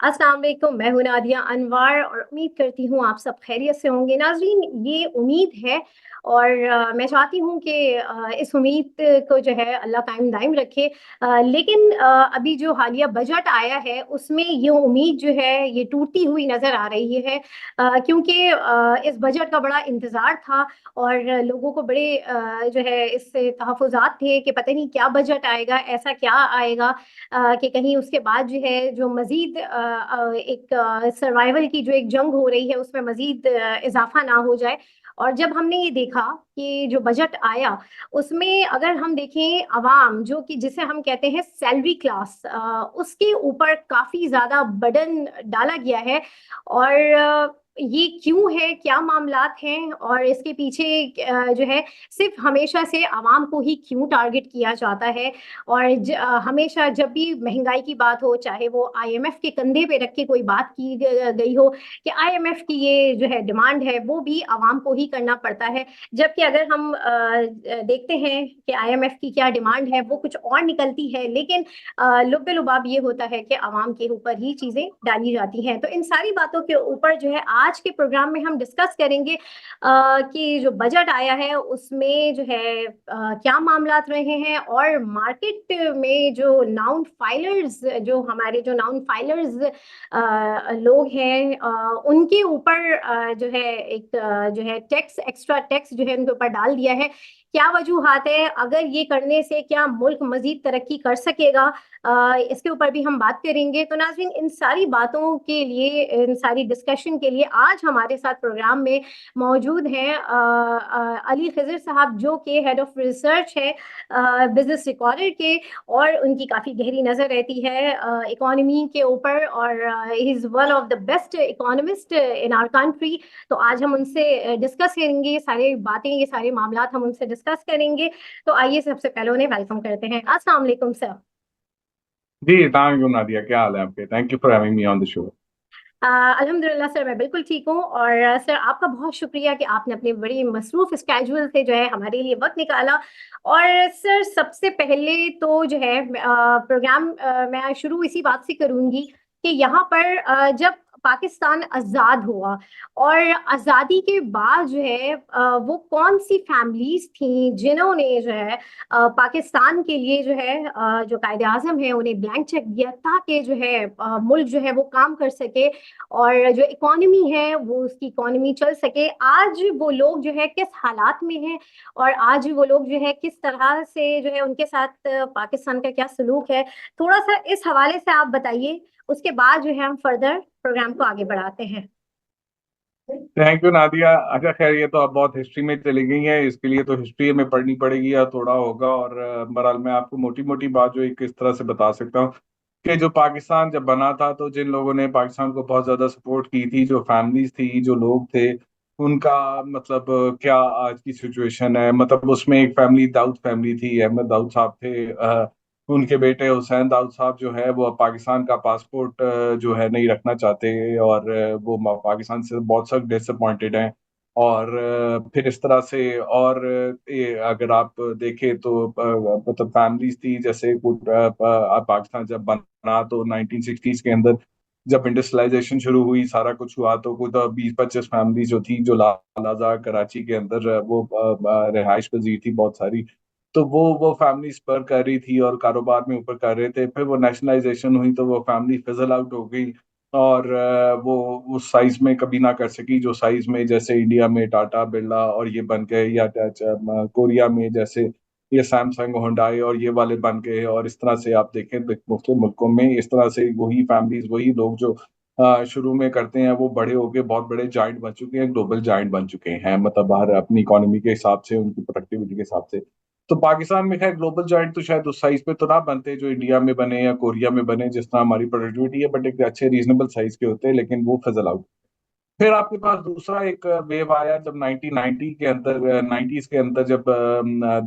अस्सलाम वालेकुम। मैं हूं नादिया अनवर और उम्मीद करती हूँ आप सब खैरियत से होंगे। नाज़रीन, ये उम्मीद है और मैं चाहती हूँ कि इस उम्मीद को जो है अल्लाह कायम दायम रखे। लेकिन अभी जो हालिया बजट आया है उसमें ये उम्मीद जो है ये टूटती हुई नज़र आ रही है, क्योंकि इस बजट का बड़ा इंतज़ार था और लोगों को बड़े जो है इससे तहफ़्फ़ुज़ात थे कि पता नहीं क्या बजट आएगा, ऐसा क्या आएगा कि कहीं उसके बाद जो है जो मज़ीद एक सर्वाइवल की जो एक जंग हो रही है उसमें मज़ीद इज़ाफ़ा ना हो जाए। और जब हमने ये देखा कि जो बजट आया उसमें अगर हम देखें अवाम जो कि जिसे हम कहते हैं सैलरी क्लास, उसके ऊपर काफ़ी ज़्यादा बर्डन डाला गया है। और ये क्यों है, क्या मामलात हैं और इसके पीछे जो है सिर्फ़ हमेशा से अवाम को ही क्यों टारगेट किया जाता है। और हमेशा जब भी महंगाई की बात हो, चाहे वो आईएमएफ के कंधे पे रख के कोई बात की गई हो कि आईएमएफ की ये जो है डिमांड है वो भी आवाम को ही करना पड़ता है। जबकि अगर हम देखते हैं कि आईएमएफ की क्या डिमांड है वो कुछ और निकलती है, लेकिन लुब्बे लुबाब ये होता है कि आवाम के ऊपर ही चीजें डाली जाती हैं। तो इन सारी बातों के ऊपर जो है आज के प्रोग्राम में हम डिस्कस करेंगे कि जो बजट आया है उसमें जो है क्या मामलात रहे हैं और मार्केट में जो नाउन फाइलर्स, जो हमारे जो नाउन फाइलर्स लोग हैं, उनके ऊपर जो है एक जो है टैक्स, एक्स्ट्रा टैक्स जो है उनके ऊपर डाल दिया है। क्या वजूहात है, अगर ये करने से क्या मुल्क मजीद तरक्की कर सकेगा, इसके ऊपर भी हम बात करेंगे। तो नाज़रीन, इन सारी बातों के लिए, इन सारी डिस्कशन के लिए आज हमारे साथ प्रोग्राम में मौजूद हैं अली खिज़र साहब, जो कि हेड ऑफ रिसर्च है बिजनेस रिकॉर्डर के, और उनकी काफ़ी गहरी नज़र रहती है इकोनॉमी के ऊपर, और he is one of the best economist in our country. तो आज हम उनसे डिस्कस करेंगे ये सारी बातें, ये सारे मामलात हम उनसे डिस्कस करेंगे। तो आइए सबसे पहले उन्हें वेलकम करते हैं। अस्सलाम वालेकुम सर। जी अलैक्म नादिया, क्या हाल है आपके? Thank you for having me on the show. अल्हम्दुलिल्लाह सर, मैं बिल्कुल ठीक हूँ। और सर, आपका बहुत शुक्रिया कि आपने अपने बड़ी मसरूफ स्केड्यूल से जो है हमारे लिए वक्त निकाला। और सर, सबसे पहले तो जो है प्रोग्राम मैं शुरू इसी बात से करूंगी कि यहाँ पर जब पाकिस्तान आज़ाद हुआ और आज़ादी के बाद जो है वो कौन सी फैमिलीज थी जिन्होंने जो है पाकिस्तान के लिए जो है जो कायदे आज़म है उन्हें ब्लैंक चेक दिया, ताकि जो है मुल्क जो है वो काम कर सके और जो इकोनॉमी है वो उसकी इकोनॉमी चल सके। आज वो लोग जो है किस हालात में हैं और आज वो लोग जो है किस तरह से जो है उनके साथ पाकिस्तान का क्या सलूक है, थोड़ा सा इस हवाले से आप बताइए। उसके बाद जो है हम फर्दर प्रोग्राम को आगे बढ़ाते हैं। Thank you Nadia. अच्छा खैर, ये तो अब बहुत हिस्ट्री में चली गई है, इसके लिए तो हिस्ट्री में पढ़नी पड़ेगी या थोड़ा होगा। और बहरहाल मैं आपको मोटी मोटी बात जो एक इस तरह से बता सकता हूँ कि जो पाकिस्तान जब बना था तो जिन लोगों ने पाकिस्तान को बहुत ज्यादा सपोर्ट की थी, जो फैमिलीज थी, जो लोग थे, उनका मतलब क्या आज की सिचुएशन है। मतलब उसमें एक फैमिली दाऊद फैमिली थी, अहमद दाऊद साहब थे। उनके बेटे हुसैन दाऊद साहब जो है वो अब पाकिस्तान का पासपोर्ट जो है नहीं रखना चाहते, और वो पाकिस्तान से बहुत सख्त डिसअपॉइंटेड हैं। और फिर इस तरह से, और ये अगर आप देखें तो मतलब फैमिलीज थी, जैसे पाकिस्तान जब बना तो 1960s के अंदर जब इंडस्ट्रियलाइजेशन शुरू हुई, सारा कुछ हुआ, तो कुछ 20-25 फैमिली जो थी, जो लालाजा कराची के अंदर वो रिहाइश पजीर थी बहुत सारी। तो वो फैमिली स्पर कर रही थी और कारोबार में ऊपर कर रहे थे। फिर वो नेशनलाइजेशन हुई तो वो फैमिली फिजल आउट हो गई, और वो उस साइज में कभी ना कर सकी जो साइज में जैसे इंडिया में टाटा बिरला और ये बन गए, या कोरिया में जैसे ये सैमसंग होंडाई और ये वाले बन गए। और इस तरह से आप देखें मुख्तलिफ मुल्कों में इस तरह से वही फैमिलीज, वही लोग जो शुरू में करते हैं, वो बड़े होके बहुत बड़े जाइंट बन चुके हैं, ग्लोबल जाइंट बन चुके हैं, मतलब बाहर अपनी इकोनॉमी के हिसाब से, उनकी प्रोडक्टिविटी के हिसाब से। तो पाकिस्तान में खैर ग्लोबल जाइंट तो शायद उस साइज पे तो ना बनते जो इंडिया में बने या कोरिया में बने, जिस तरह हमारी प्रोडक्टिविटी है, बट एक अच्छे रीजनेबल साइज के होते हैं, लेकिन वो फिजल आउट। फिर आपके पास दूसरा एक वेव आया जब 1990 के अंदर, 90s के अंदर, जब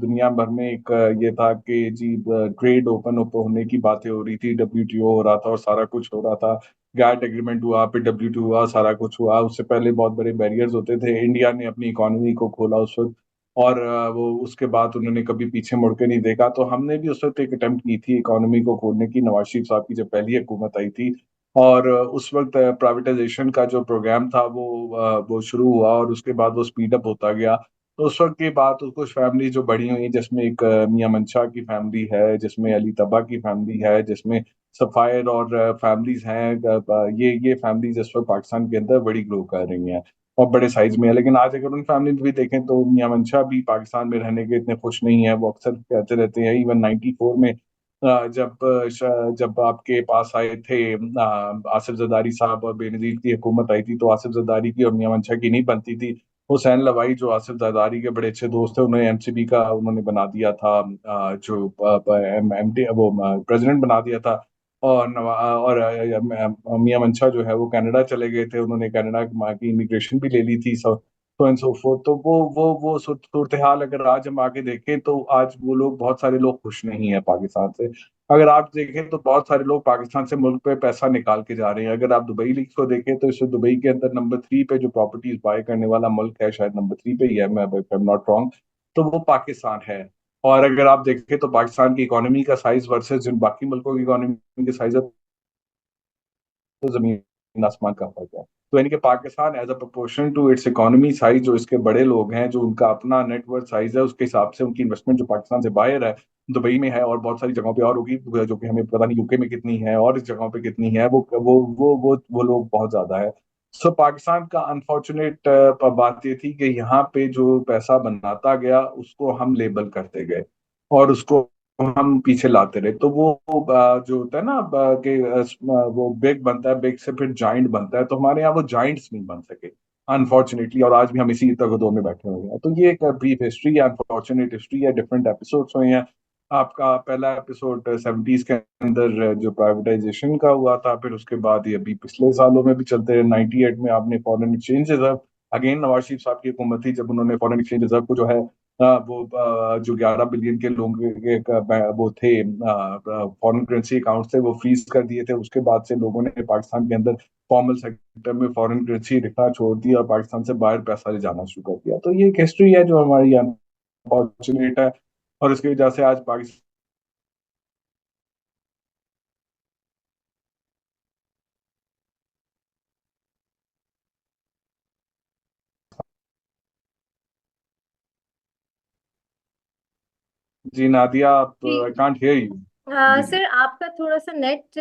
दुनिया भर में एक ये था कि जी ट्रेड ओपन ओपन होने की बातें हो रही थी, डब्ल्यूटीओ हो रहा था और सारा कुछ हो रहा था। गैट एग्रीमेंट हुआ, फिर डब्ल्यूटीओ हुआ, सारा कुछ हुआ। उससे पहले बहुत बड़े बैरियर्स होते थे, इंडिया ने अपनी इकोनॉमी को खोला उस वक्त। और वो उसके बाद उन्होंने कभी पीछे मुड़ के नहीं देखा। तो हमने भी उस वक्त एक अटेम्प्ट की थी इकोनॉमी को खोलने की, नवाज शरीफ साहब की जब पहली हुकूमत आई थी। और उस वक्त प्राइवेटाइजेशन का जो प्रोग्राम था वो शुरू हुआ और उसके बाद वो स्पीड अप होता गया। तो उस वक्त की बात, कुछ फैमिली जो बड़ी हुई जिसमें एक मियां मंशा की फैमिली है, जिसमें अली तबा की फैमिली है, जिसमें सफ़ायर और फैमिलीज हैं। ये फैमिलीज इस वक्त पाकिस्तान के अंदर बड़ी ग्रो कर रही हैं और बड़े साइज में है। लेकिन आज अगर उन फैमिली भी देखें तो मियां मंशा भी पाकिस्तान में रहने के इतने खुश नहीं है। वो अक्सर कहते रहते हैं, इवन 94 में जब आपके पास आए थे आसिफ जरदारी साहब और बेनजीर की हुकूमत आई थी, तो आसिफ जरदारी की और मियां मंशा की नहीं बनती थी। हुसैन लवाई जो आसिफ जरदारी के बड़े अच्छे दोस्त थे, उन्हें एमसीबी का उन्होंने बना दिया था, जो एमडी वो प्रेसिडेंट बना दिया था। मियां मंशा जो है वो कनाडा चले गए थे, उन्होंने कनाडा की इमिग्रेशन भी ले ली थी, सो एंड सो फोर्थ। तो वो सूरत हाल अगर आज हम आके देखें तो आज वो लोग, बहुत सारे लोग खुश नहीं है पाकिस्तान से। अगर आप देखें तो बहुत सारे लोग पाकिस्तान से मुल्क पे पैसा निकाल के जा रहे हैं। अगर आप दुबई लीग को देखें तो इस दुबई के अंदर नंबर 3 पे जो प्रॉपर्टीज बाय करने वाला मुल्क है, शायद नंबर 3 पे ही है, मैं आई एम नॉट रॉन्ग, तो वो पाकिस्तान है। और अगर आप देखें तो पाकिस्तान की इकोनॉमी का साइज वर्सेस जिन बाकी मुल्कों की इकोनॉमी के साइज है, तो जमीन आसमान का फर्क है। तो यानी कि Pakistan as a proportion to its economy size, जो इसके बड़े लोग हैं, जो उनका अपना नेटवर्थ साइज है, उसके हिसाब से उनकी इन्वेस्टमेंट जो पाकिस्तान से बाहर है, दुबई में है और बहुत सारी जगहों पे और होगी, जो कि हमें पता नहीं यूके में कितनी है और इस जगहों पे कितनी है, वो लोग बहुत ज्यादा है। सो पाकिस्तान का अनफॉर्चुनेट बात ये थी कि यहाँ पे जो पैसा बनाता गया उसको हम लेबल करते गए और उसको हम पीछे लाते रहे। तो जो होता है ना, वो बिग बनता है, बिग से फिर जाइंट बनता है, तो हमारे यहाँ वो जाइंट्स नहीं बन सके अनफॉर्चुनेटली, और आज भी हम इसी तगदो में बैठे हुए हैं। तो ये एक ब्रीफ हिस्ट्री है, अनफॉर्चुनेट हिस्ट्री है, डिफरेंट एपिसोड्स हुए हैं। आपका पहला एपिसोड 70s के अंदर जो प्राइवेटाइजेशन का हुआ था, फिर उसके बाद ये अभी पिछले सालों में भी चलते रहे। 98 में आपने foreign exchange reserve, again Nawaz Sharif साहब की हुकूमत थी जब उन्होंने फॉरेन एक्सचेंज रिजर्व को जो है जो 11 बिलियन के लोगों वो थे फॉरेन करेंसी अकाउंट थे, वो फ्रीज कर दिए थे। उसके बाद से लोगों ने पाकिस्तान के अंदर फॉर्मल सेक्टर में फॉरेन करेंसी रखना छोड़ दिया और पाकिस्तान से बाहर पैसा ले जाना शुरू कर दिया। तो ये एक हिस्ट्री है जो हमारी अनफॉर्चुनेट है और इसकी वजह से आज पाकिस्तान। जी नादिया, आप, जी। I can't hear you. जी जी। सर आपका थोड़ा सा नेट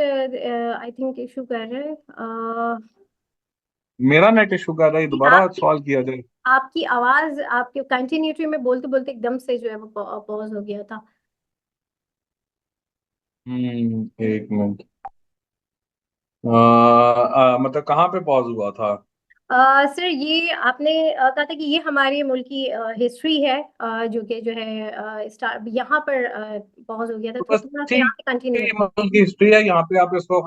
आई थिंक इशू कर रहा है। मेरा नेट इशू कर रहा है, जी, दोबारा आपकी सॉल्व किया जाए। आपकी आवाज, आपके कंटिन्यूटी में बोलते बोलते एकदम से जो है वो पॉज हो गया था। एक मिनट। मतलब कहाँ पे पॉज हुआ था? सर ये आपने कहा था कि ये हमारे मुल्क की हिस्ट्री है, जो कि जो है स्टार यहाँ पर पॉज हो गया था, तो तो बस थोड़ा सा यहाँ ठीक से कंटिन्यू है, ये करें। मुल्क की हिस्ट्री है, यहाँ पे आप इसको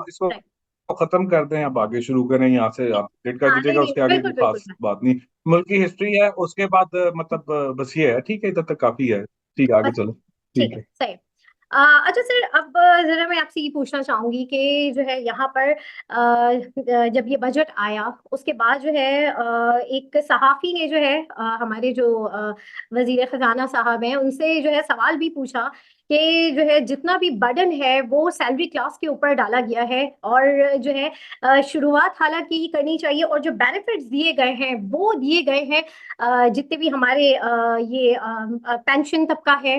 खत्म कर दें, आप आगे शुरू करें, यहाँ से आप डेट कर हाँ नहीं दीजिएगा, नहीं, उसके आगे बिल्कुल कोई बिल्कुल। खास बात नहीं। मुल्क की हिस्ट्री है, उसके बाद मतलब बस ये है, ठीक है, इधर तक काफी है। ठीक है, आगे बस चलो। ठीक ठीक है, है। सही है। अच्छा सर, अब जरा मैं आपसे ये पूछना चाहूंगी कि जो है यहाँ पर जब ये बजट आया उसके बाद जो है एक सहाफी ने जो है हमारे जो वजीर खजाना साहब हैं उनसे जो है सवाल भी पूछा कि जो है जितना भी बर्डन है वो सैलरी क्लास के ऊपर डाला गया है, और जो है शुरुआत हालांकि करनी चाहिए, और जो बेनिफिट्स दिए गए हैं वो दिए गए हैं जितने भी हमारे ये पेंशन तबका है,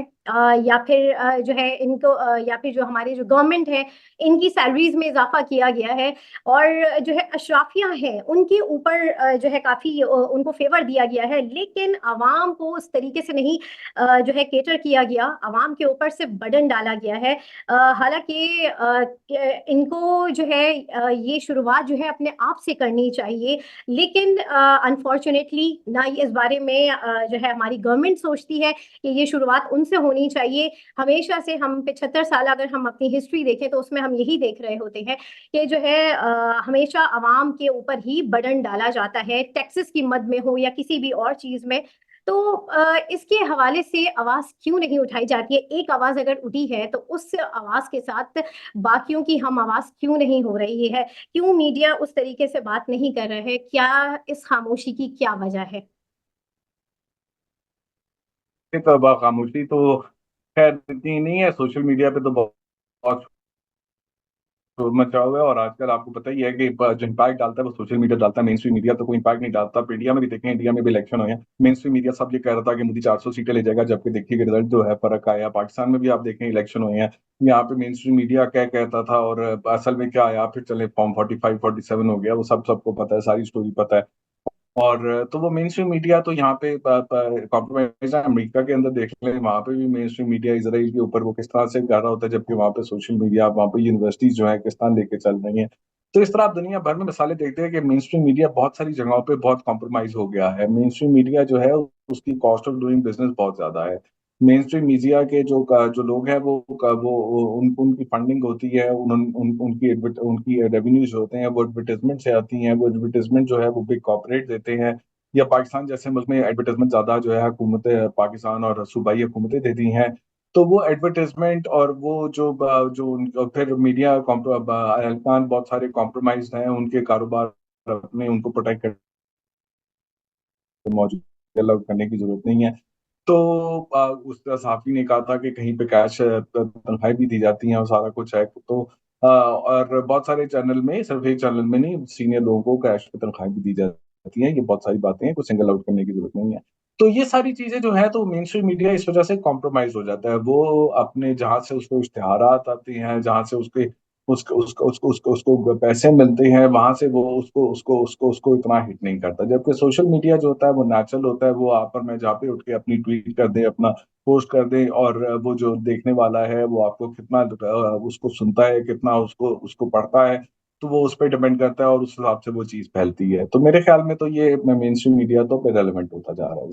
या फिर जो है इनको या फिर जो हमारे जो गवर्नमेंट है इनकी सैलरीज में इजाफा किया गया है, और जो है अशराफिया है उनके ऊपर जो है काफी उनको फेवर दिया गया है, लेकिन आवाम को उस तरीके से नहीं जो है केटर किया गया, आवाम के ऊपर से बर्डन डाला गया है। हालांकि इनको जो है ये शुरुआत जो है अपने आप से करनी चाहिए, लेकिन अनफॉर्चुनेटली ना ये इस बारे में जो है हमारी गवर्नमेंट सोचती है कि ये शुरुआत उनसे होनी चाहिए। हमेशा से हम 75 साल अगर हम अपनी हिस्ट्री देखें तो उसमें हम यही देख रहे होते हैं कि जो है हमेशा आवाम के ऊपर ही बर्डन डाला जाता है, टैक्सेस की मद में हो या किसी भी और चीज में। तो इसके हवाले से आवाज क्यों नहीं उठाई जाती है? एक आवाज अगर उठी है तो उस आवाज के साथ बाकियों की हम आवाज क्यों नहीं हो रही है? क्यों मीडिया उस तरीके से बात नहीं कर रहा है? क्या इस खामोशी की क्या वजह है? ये तो खामोशी तो खैर इतनी नहीं है, सोशल मीडिया पे तो बहुत शोर मचा हुआ है। और आजकल आपको पता ही है कि जो इम्पैक्ट डालता है वो सोशल मीडिया डालता है, मेन स्ट्रीम मीडिया तो कोई इम्पैक्ट नहीं डालता। आप इंडिया में भी देखें, इंडिया में भी इलेक्शन हुए हैं, मेन स्ट्रीम मीडिया सब ये कह रहा था कि मोदी 400 सीटें ले जाएगा, जबकि देखिए रिजल्ट जो है फर्क आया। पाकिस्तान में भी आप देखें इलेक्शन हुए हैं, यहाँ पे मेन स्ट्रीम मीडिया क्या कहता था और असल में क्या आया, फिर चले फॉर्म 45 47 हो गया, वो सब सबको पता है, सारी स्टोरी पता है। और तो वो मेन स्ट्रीम मीडिया तो यहाँ पे कॉम्प्रोमाइज है। अमेरिका के अंदर देख लें, वहाँ पे भी मेन स्ट्रीम मीडिया इसराइल के ऊपर वो किस तरह से कर रहा होता है, जबकि वहाँ पे सोशल मीडिया, वहाँ पे यूनिवर्सिटीज जो है किस तरह लेके चल रही हैं। तो इस तरह आप दुनिया भर में मिसालें देखते हैं कि मेन स्ट्रीम मीडिया बहुत सारी जगहों पे बहुत कॉम्प्रोमाइज हो गया है। मेन स्ट्रीम मीडिया जो है उसकी कॉस्ट ऑफ डूइंग बिजनेस बहुत ज्यादा है। मेन स्ट्रीम मीडिया के जो लोग हैं उनकी फंडिंग होती है, उनकी रेवेन्यूज होते हैं वो एडवर्टाइजमेंट से आती हैं। वो एडवर्टाइजमेंट जो है वो बिग कॉर्पोरेट देते हैं, या पाकिस्तान जैसे मुल्क में एडवर्टाइजमेंट ज्यादा जो है हुकूमत पाकिस्तान और सूबाई हुकूमतें देती हैं। तो वो एडवर्टाइजमेंट और वो फिर मीडिया एहलकान बहुत सारे कॉम्प्रोमाइज हैं, उनके कारोबार अपने उनको प्रोटेक्ट मौजूद अलाउ करने की जरूरत नहीं है। तो उस सहाफी ने कहा था कि कहीं पे कैश तनख्वाहें भी दी जाती हैं और सारा कुछ है। तो और बहुत सारे चैनल में, सिर्फ एक चैनल में नहीं, सीनियर लोगों को कैश पे तनख्वाहें भी दी जाती हैं। ये बहुत सारी बातें हैं, कुछ सिंगल आउट करने की जरूरत नहीं है। तो ये सारी चीजें जो है, तो मेन स्ट्रीम मीडिया इस वजह से कॉम्प्रोमाइज हो जाता है। वो अपने जहां से उसको इश्तिहारात आते हैं, जहां से उसके उसको पैसे मिलते हैं, वहां से वो उसको इतना हिट नहीं करता। जबकि सोशल मीडिया जो होता है वो नेचुरल होता है, वो आप और मैं जहाँ पे उठ के अपनी ट्वीट कर दे, अपना पोस्ट कर दे, और वो जो देखने वाला है वो आपको कितना उसको सुनता है, कितना उसको उसको पढ़ता है, तो वो उस पर डिपेंड करता है और उस हिसाब से वो चीज फैलती है। तो मेरे ख्याल में तो ये मेन स्ट्रीम मीडिया तो रेलेवेंट होता जा रहा है।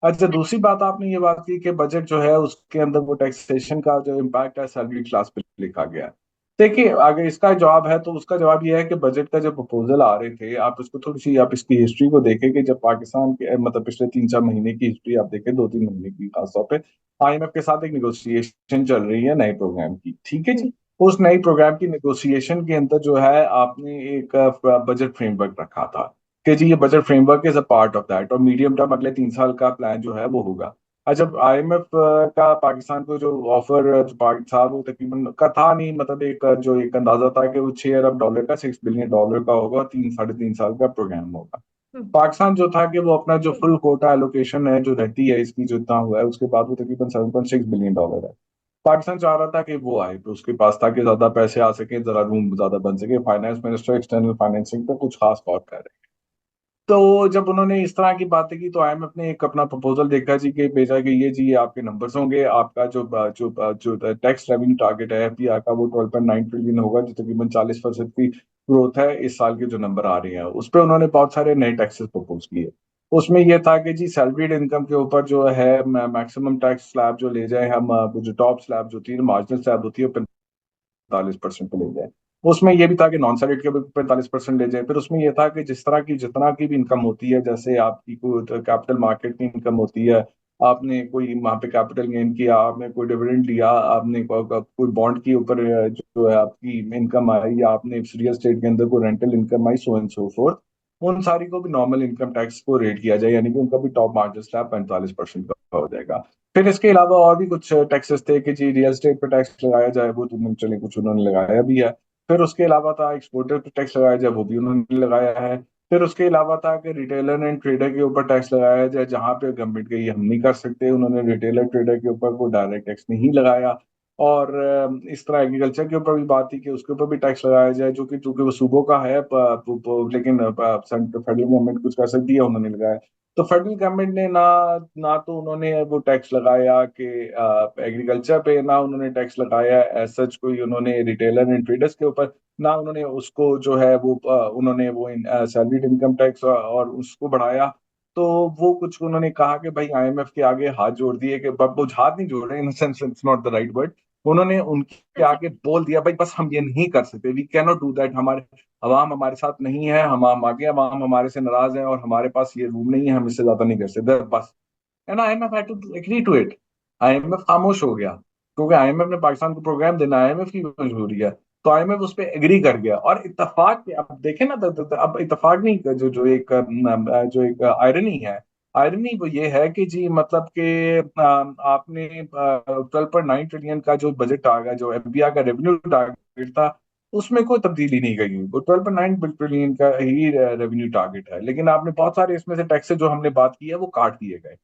अच्छा, दूसरी बात आपने ये बात की कि बजट जो है उसके अंदर वो टैक्सेशन का जो इम्पैक्ट है सैलरी क्लास पे लिखा गया है। देखिए, अगर इसका जवाब है तो उसका जवाब ये है कि बजट का जब प्रपोजल आ रहे थे, आप इसको थोड़ी सी आप इसकी हिस्ट्री को देखें कि जब पाकिस्तान के मतलब पिछले 3 4 महीने की हिस्ट्री आप देखें, 2 3 महीने की खासतौर पे, आईएमएफ के साथ एक नेगोशिएशन चल रही है नए प्रोग्राम की, ठीक है जी। उस नई प्रोग्राम की नेगोशिएशन के अंदर जो है आपने एक बजट फ्रेमवर्क रखा था कि जी ये budget framework is a part of that, और मीडियम टर्म अगले 3 साल का प्लान जो है वो होगा। जब आईएमएफ का पाकिस्तान को जो ऑफर था वो तकरीबन का था नहीं, मतलब एक अंदाजा था कि वो $6 अरब का $6 बिलियन का होगा, 3 साढ़े 3 साल का प्रोग्राम होगा। हम्म। पाकिस्तान जो था कि वो अपना जो फुल कोटा एलोकेशन है जो रहती है इसकी, जो इतना हुआ है उसके बाद वो तकरीबन $7.6 बिलियन है। पाकिस्तान चाह रहा था कि वो आए, तो उसके पास था कि ज्यादा पैसे आ सके, जरा रूम ज्यादा बन सके। फाइनेंस मिनिस्टर एक्सटर्नल फाइनेंसिंग पे कुछ खास गौर कर रहे हैं। तो जब उन्होंने इस तरह की बातें की तो आईएमएफ ने एक अपना प्रपोजल देखा जी, कि भेजा कि ये जी ये आपके नंबर्स होंगे, आपका जो टैक्स रेवेन्यू टारगेट है एफडीआर का वो 12.9 ट्रिलियन होगा, जो तकरीबन 40% की ग्रोथ है इस साल के जो नंबर आ रहे हैं। उस पर उन्होंने बहुत सारे नए टैक्सेस प्रपोज किए। उसमें यह था कि जी सैलरीड इनकम के ऊपर जो है मैक्सिमम टैक्स स्लैब जो ले जाए हम, जो टॉप स्लैब जो होती है, मार्जिनल स्लैब होती है, 45% पे ले जाए। उसमें यह भी था कि नॉन सैलरीड के भी 45% ले जाए। फिर उसमें यह था कि जितना की भी इनकम होती है, जैसे आपकी कोई कैपिटल मार्केट की इनकम होती है, आपने कोई वहां पे कैपिटल गेन किया, आपने कोई डिविडेंड लिया, आपने कोई बॉन्ड के ऊपर जो है आपकी इनकम आई, या आपने रियल एस्टेट के अंदर कोई rental income I, so and so fourth, उन सारी को भी नॉर्मल इनकम टैक्स को रेट किया जाए, यानी कि उनका भी टॉप मार्जिन स्लैब 45% का हो जाएगा। फिर इसके अलावा और भी कुछ टैक्सेस थे कि जी रियल एस्टेट पे टैक्स लगाया जाए, वो तो चले कुछ उन्होंने लगाया भी है। फिर उसके अलावा था एक्सपोर्टर पे टैक्स लगाया जाए, वो भी उन्होंने लगाया है। फिर उसके अलावा था कि रिटेलर एंड ट्रेडर के ऊपर टैक्स लगाया जाए, जहां पे गवर्नमेंट के ये हम नहीं कर सकते, उन्होंने रिटेलर ट्रेडर के ऊपर कोई डायरेक्ट टैक्स नहीं लगाया। और इस तरह एग्रीकल्चर के ऊपर भी बात थी कि उसके ऊपर भी टैक्स लगाया जाए, जो कि चूंकि वो सूबों का है, लेकिन फेडरल गवर्नमेंट कुछ कर सकती है, उन्होंने लगाया। तो फेडरल गवर्नमेंट ने ना ना तो उन्होंने वो टैक्स लगाया कि एग्रीकल्चर पे, ना उन्होंने टैक्स लगाया एज सच कोई उन्होंने रिटेलर एंड ट्रेडर्स के ऊपर, ना उन्होंने उसको जो है वो उन्होंने वो सैलरीड इनकम टैक्स और उसको बढ़ाया। तो वो कुछ उन्होंने कहा कि भाई आईएमएफ के आगे हाथ जोड़ दिए, कि वो हाथ नहीं जोड़ रहे, in sense it's not the right word, उन्होंने उनके अच्छा। आगे बोल दिया भाई बस हम ये नहीं कर सकते, we can not do that, हमारे अवाम हमारे साथ नहीं है, हम आगे अवाम हमारे से नाराज है, और हमारे पास ये रूम नहीं है, हम इससे ज्यादा नहीं कर सकते बस। And IMF had to agree to it. IMF खामोश हो गया, क्योंकि आईएमएफ ने पाकिस्तान को प्रोग्राम देना आईएमएफ की मजबूरी है। तो आईएमएफ उस पर एग्री कर गया, और इत्तेफाक अब देखें ना, अब इत्तेफाक नहीं, जो एक आयरनी है, आयरनी वो ये है कि जी मतलब कि आपने 12.9 ट्रिलियन का जो बजट आ गया, जो एफबीआई का रेवेन्यू टारगेट था, उसमें कोई तब्दीली नहीं गई। वो 12.9 ट्रिलियन का ही रेवेन्यू टारगेट है, लेकिन आपने बहुत सारे इसमें से टैक्स जो हमने बात की है वो काट दिए गए।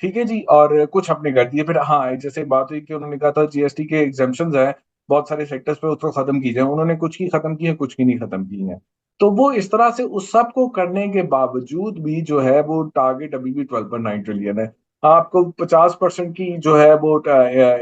ठीक है जी, और कुछ आपने कर दिए। फिर हाँ, जैसे बात हुई कि उन्होंने कहा था जीएसटी के एग्जाम्पशंस हैं बहुत सारे सेक्टर्स पे, उसको खत्म की जाए। उन्होंने कुछ की खत्म की है, कुछ की नहीं खत्म की है। तो वो इस तरह से उस सब को करने के बावजूद भी जो है वो टारगेट अभी भी 12.9 ट्रिलियन है। आपको 50% की जो है वो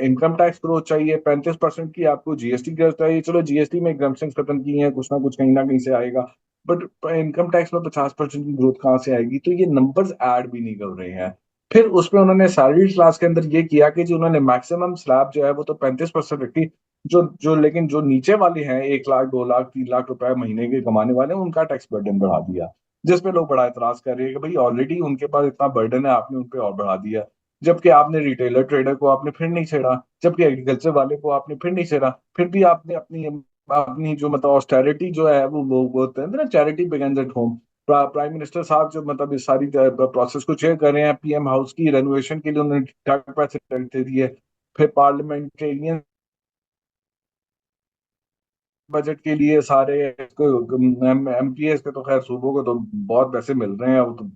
इनकम टैक्स ग्रोथ चाहिए, 35% की आपको जीएसटी ग्रोथ चाहिए। चलो जीएसटी में एग्जाम्पशन खत्म की हैं, कुछ ना कहीं से आएगा, बट इनकम टैक्स में 50% की ग्रोथ कहाँ से आएगी? तो ये नंबर्स ऐड भी नहीं कर रहे हैं। फिर उसमें उन्होंने सैलरी क्लास के अंदर ये किया कि जो उन्होंने मैक्सिमम स्लैब जो है वो तो 35% रखी। जो जो लेकिन जो नीचे वाले हैं 1 लाख 2 लाख 3 लाख रुपए महीने के कमाने वाले हैं, उनका टैक्स बर्डन बढ़ा दिया। जिसपे लोग बड़ा एतराज कर रहे हैं कि भाई ऑलरेडी उनके पास इतना बर्डन है, आपने उन पे और बढ़ा दिया। जबकि आपने रिटेलर ट्रेडर को आपने फिर नहीं छेड़ा, जबकि एग्रीकल्चर वाले को आपने फिर नहीं छेड़ा। फिर भी आपने अपनी अपनी जो मतलब ऑस्टेरिटी जो है वो बोलते हैं ना, charity begins at home. Prime minister साहब जो मतलब इस सारी प्रोसेस को चेयर कर रहे हैं, पीएम हाउस की रेनोवेशन के लिए उन्होंने ठीक ठाक पैसे दे दिए। फिर पार्लियामेंटेरियन बजट के लिए सारे एमपीएस के तो खैर सूबों को तो बहुत पैसे मिल रहे हैं, वो तो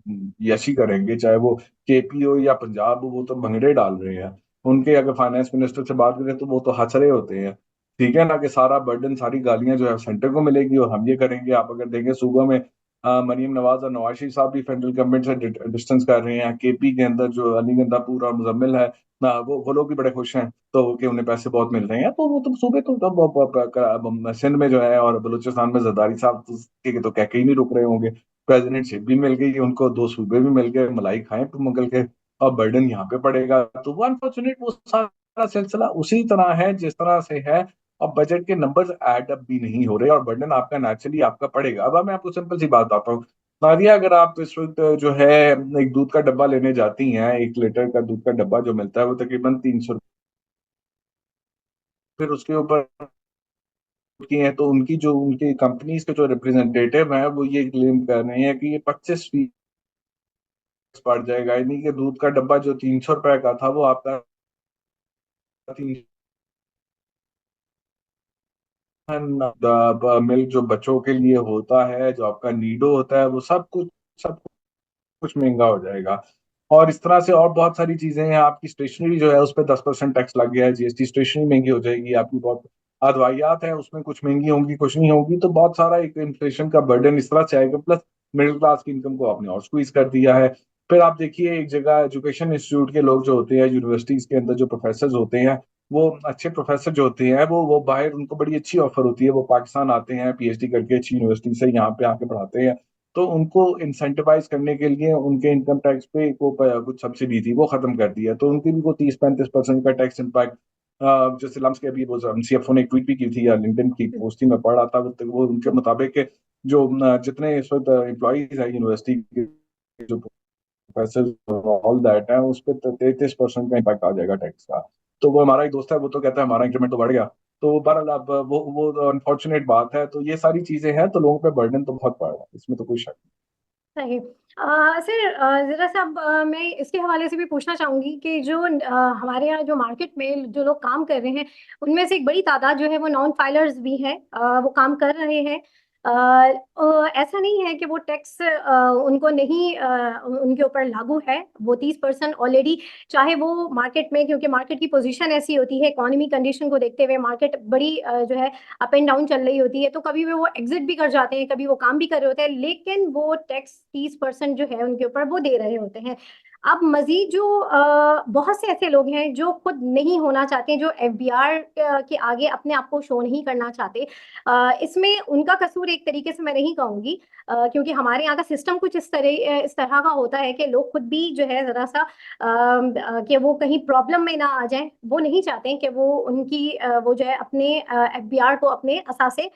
यश ही करेंगे, चाहे वो केपी हो या पंजाब हो, वो तो भंगड़े डाल रहे हैं। उनके अगर फाइनेंस मिनिस्टर से बात करें तो वो तो हंस रहे होते हैं। ठीक है ना, कि सारा बर्डन सारी गालियां जो है सेंटर को मिलेगी और हम ये करेंगे। आप अगर देखें सूबों में मरीम नवाज और नवाज शरीफ साहब भी फेडरल गवर्नमेंट से डिस्टेंस कर रहे हैं। केपी के अंदर जो अली गंडापुर और मुजम्मिल है ना, वो लोग भी बड़े खुश हैं, तो कि उन्हें पैसे बहुत मिल रहे हैं। तो वो तो सूबे तो अब सिंध में जो है और बलूचिस्तान में जरदारी साहब तो कह के ही नहीं रुक रहे होंगे। प्रेसिडेंटशिप भी मिल गई उनको, 2 सूबे भी मिल गए, मलाई खाए मुगल के। और बर्डन यहाँ पे पड़ेगा, तो वो अनफॉर्चुनेट वो सारा सिलसिला उसी तरह है जिस तरह से है। अब बजट के नंबर्स ऐड अप भी नहीं हो रहे और बर्डन आपका नेचुरली आपका पड़ेगा। अब मैं आपको सिंपल सी बात बताता हूँ। नादिया, अगर आप इस वक्त जो है एक दूध का डब्बा लेने जाती हैं, 1 लीटर का दूध का डब्बा जो मिलता है वो तकरीबन 300। फिर उसके ऊपर की है, तो उनकी जो उनकी कंपनीज के जो रिप्रेजेंटेटिव हैं वो ये क्लेम कर रहे हैं कि ये 25% बढ़ जाएगा, यानी कि दूध का डब्बा जो 300 रुपए का था वो आपका 300। मिल्क जो बच्चों के लिए होता है, जो आपका नीडो होता है, वो सब कुछ महंगा हो जाएगा। और इस तरह से और बहुत सारी चीजें हैं। आपकी स्टेशनरी जो है उस पर 10% टैक्स लग गया है, जीएसटी। स्टेशनरी महंगी हो जाएगी आपकी बहुत। अदवाइयात हैं उसमें कुछ महंगी होंगी, कुछ नहीं होंगी। तो बहुत सारा एक इन्फ्लेशन का बर्डन इस तरह से आएगा। प्लस मिडिल क्लास की इनकम को आपने और स्क्वीज कर दिया है। फिर आप देखिए, एक जगह एजुकेशन इंस्टीट्यूट के लोग जो होते हैं, यूनिवर्सिटीज के अंदर जो प्रोफेसर होते हैं, वो अच्छे प्रोफेसर जो होते हैं वो बाहर उनको बड़ी अच्छी ऑफर होती है, वो पाकिस्तान आते हैं पीएचडी करके अच्छी यूनिवर्सिटी से, यहाँ पे आके पढ़ाते हैं। तो उनको इंसेंटिवाइज करने के लिए उनके इनकम टैक्स पे को कुछ सब्सिडी थी, वो खत्म कर दिया। तो उनकी भी को 30-35% का टैक्स इम्पैक्ट जैसे लम्स के अभी वो सीएफओ ने एक ट्वीट भी की थी या लिंक्डइन की पोस्ट थी, मैं पढ़ रहा था। वो उनके मुताबिक कि जो जितने इस वक्त एम्प्लॉज है यूनिवर्सिटी के, जो प्रोफेसर ऑल दैट है, उस पर 33% का इम्पैक्ट आ जाएगा टैक्स का। तो वो हमारा एक दोस्त है, वो तो कहता है हमारा इंक्रीमेंट तो बढ़ गया। तो बहरहाल अब वो अनफॉर्चुनेट बात है। तो ये सारी चीजें हैं, तो लोगों पे बर्डन तो बहुत पड़ रहा है, इसमें तो कोई शक सही। सर, जरा सा अब, मैं इसके हवाले से भी पूछना चाहूंगी कि जो हमारे यहाँ जो मार्केट में जो लोग काम कर रहे हैं, उनमें से एक बड़ी तादाद जो है वो नॉन फाइलर्स भी है, वो काम कर रहे हैं। ऐसा नहीं है कि वो टैक्स उनको नहीं, उनके ऊपर लागू है। वो 30% ऑलरेडी, चाहे वो मार्केट में, क्योंकि मार्केट की पोजीशन ऐसी होती है, इकोनॉमी कंडीशन को देखते हुए मार्केट बड़ी जो है अप एंड डाउन चल रही होती है, तो कभी भी वो एग्जिट भी कर जाते हैं, कभी वो काम भी कर रहे होते हैं, लेकिन वो टैक्स 30% जो है उनके ऊपर वो दे रहे होते हैं। अब मजीद जो बहुत से ऐसे लोग हैं जो खुद नहीं होना चाहते, जो एफबीआर के आगे अपने आप को शो नहीं करना चाहते, इसमें उनका कसूर एक तरीके से मैं नहीं कहूंगी, क्योंकि हमारे यहाँ का सिस्टम कुछ इस तरह का होता है कि लोग खुद भी जो है जरा सा कि वो कहीं प्रॉब्लम में ना आ जाएं, वो नहीं चाहते कि वो उनकी वो जो है अपने एफबीआर को अपने असासे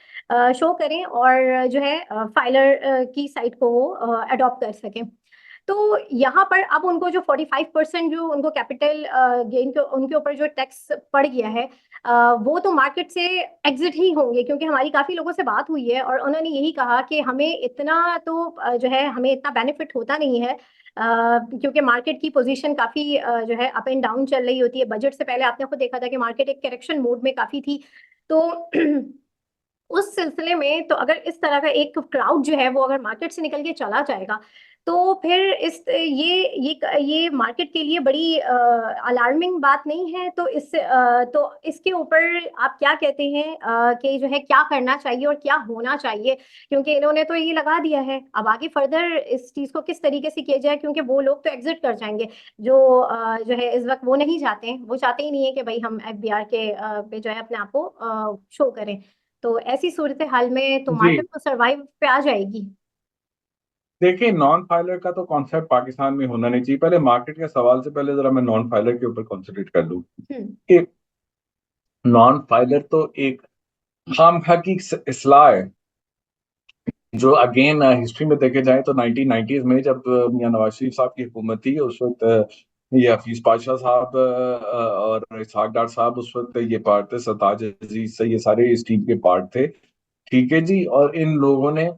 शो करें और जो है फाइलर की साइट को वो अडॉप्ट कर सकें। तो यहाँ पर अब उनको जो 45% जो उनको कैपिटल गेन के उनके ऊपर जो टैक्स पड़ गया है, वो तो मार्केट से एग्जिट ही होंगे, क्योंकि हमारी काफी लोगों से बात हुई है और उन्होंने यही कहा कि हमें इतना तो जो है हमें इतना बेनिफिट होता नहीं है, क्योंकि मार्केट की पोजीशन काफी जो है अप एंड डाउन चल रही होती है। बजट से पहले आपने खुद देखा था कि मार्केट एक करेक्शन मोड में काफी थी। तो उस सिलसिले में तो अगर इस तरह का एक क्राउड जो है वो अगर मार्केट से निकल के चला जाएगा, तो फिर इस ये मार्केट के लिए बड़ी अलार्मिंग बात नहीं है। तो तो इसके ऊपर आप क्या कहते हैं कि जो है क्या करना चाहिए और क्या होना चाहिए? क्योंकि इन्होंने तो ये लगा दिया है, अब आगे फर्दर इस चीज को किस तरीके से किया जाए, क्योंकि वो लोग तो एग्जिट कर जाएंगे जो जो है इस वक्त वो नहीं चाहते हैं, वो चाहते ही नहीं है कि भाई हम एफबीआर के पे जो है अपने आप को शो करें। तो ऐसी सूरत हाल में तो जी मार्केट तो सरवाइव पे आ जाएगी। देखिए, नॉन फाइलर का तो कॉन्सेप्ट पाकिस्तान में होना नहीं चाहिए। पहले मार्केट के सवाल से पहले जरा मैं नॉन फाइलर के ऊपर कॉन्सेंट्रेट कर लूँ हम्म। कि नॉन फाइलर तो एक खामखा की इस्लाह है, जो अगेन हिस्ट्री में देखे जाए तो 1990s में जब मियां नवाज शरीफ साहब की हुकूमत थी, उस वक्त ये हफीज पाशा साहब और इसहाक डार साहब उस वक्त ये पार्ट थे, सरताज अजीज से, ये सारे इस टीम के पार्ट थे। ठीक है जी। और इन लोगों ने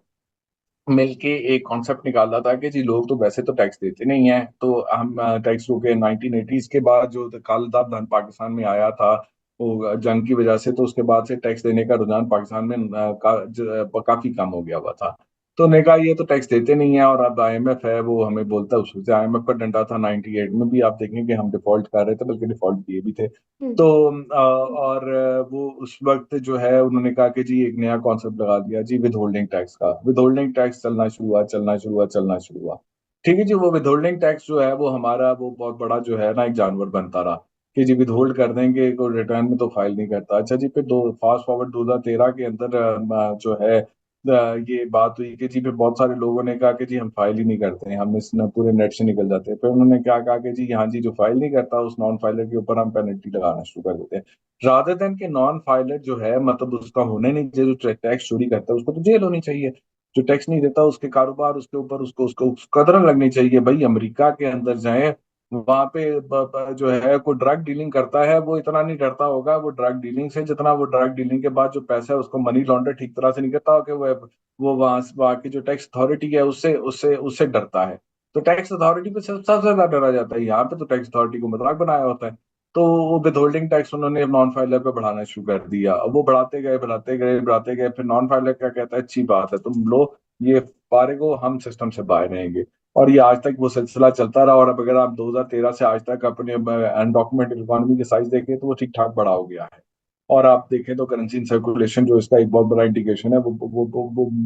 मिलके एक कॉन्सेप्ट निकाला था कि जी लोग तो वैसे तो टैक्स देते नहीं है, तो हम टैक्स रोके। 1980s के बाद जो कालादार धन पाकिस्तान में आया था वो जंग की वजह से, तो उसके बाद से टैक्स देने का रुझान पाकिस्तान में काफी कम हो गया हुआ था। तो ने कहा ये तो टैक्स देते नहीं है, और अब आईएमएफ है वो हमें बोलता है, उससे आईएमएफ का डंडा था 98 में भी, आप देखेंगे हम डिफॉल्ट कर रहे थे, बल्कि डिफॉल्ट किए भी थे। तो हम्म। और वो उस वक्त जो है उन्होंने कहा कि जी एक नया कॉन्सेप्ट लगा दिया जी, विद होल्डिंग टैक्स का। विद होल्डिंग टैक्स चलना शुरू हुआ, चलना शुरू हुआ, चलना शुरू हुआ। ठीक है जी। वो विद होल्डिंग टैक्स जो है वो हमारा वो बहुत बड़ा जो है ना एक जानवर बनता रहा कि जी विद होल्ड कर देंगे, कोई रिटर्न में तो फाइल नहीं करता। अच्छा जी, फिर दो फास्ट फॉरवर्ड 2013 के अंदर जो है ये बात हुई कि जी फिर बहुत सारे लोगों ने कहा कि जी हम फाइल ही नहीं करते हैं, हम इस पूरे नेट से निकल जाते हैं। फिर उन्होंने क्या कहा कि जी हाँ जी, जो फाइल नहीं करता उस नॉन फाइलर के ऊपर हम पेनल्टी लगाना शुरू कर देते हैं। रादर देन कि नॉन फाइलर जो है मतलब उसका होने नहीं चाहिए, जो टैक्स चोरी करता है उसको तो जेल होनी चाहिए। जो टैक्स नहीं देता उसके कारोबार उसके ऊपर उसको उसको कदर लगनी चाहिए। भाई अमेरिका के अंदर जाए, वहां पे जो है कोई ड्रग डीलिंग करता है वो इतना नहीं डरता होगा वो ड्रग डीलिंग से, जितना वो ड्रग डीलिंग के बाद जो पैसा है उसको मनी लॉन्डर ठीक तरह से नहीं करता कि वो वहाँ की जो टैक्स अथॉरिटी है उससे उससे उससे डरता है। तो टैक्स अथॉरिटी पे सबसे ज्यादा डरा जाता है, यहाँ पे तो टैक्स अथॉरिटी को मजाक बनाया होता है। तो वो विद होल्डिंग टैक्स उन्होंने नॉन फाइलर पे बढ़ाना शुरू कर दिया। अब वो बढ़ाते गए बढ़ाते गए बढ़ाते गए, फिर नॉन फाइलर क्या कहता है, अच्छी बात है तुम लो ये पारे को, हम सिस्टम से बाहर रहेंगे। और ये आज तक वो सिलसिला चलता रहा। और अब अगर आप 2013 से आज तक अपने अनडॉक्यूमेंटेड इकोनॉमी के साइज देखें तो वो ठीक ठाक बड़ा हो गया है। और आप देखें तो करेंसी इन सर्कुलेशन जो इसका एक बहुत बड़ा इंडिकेशन है, वो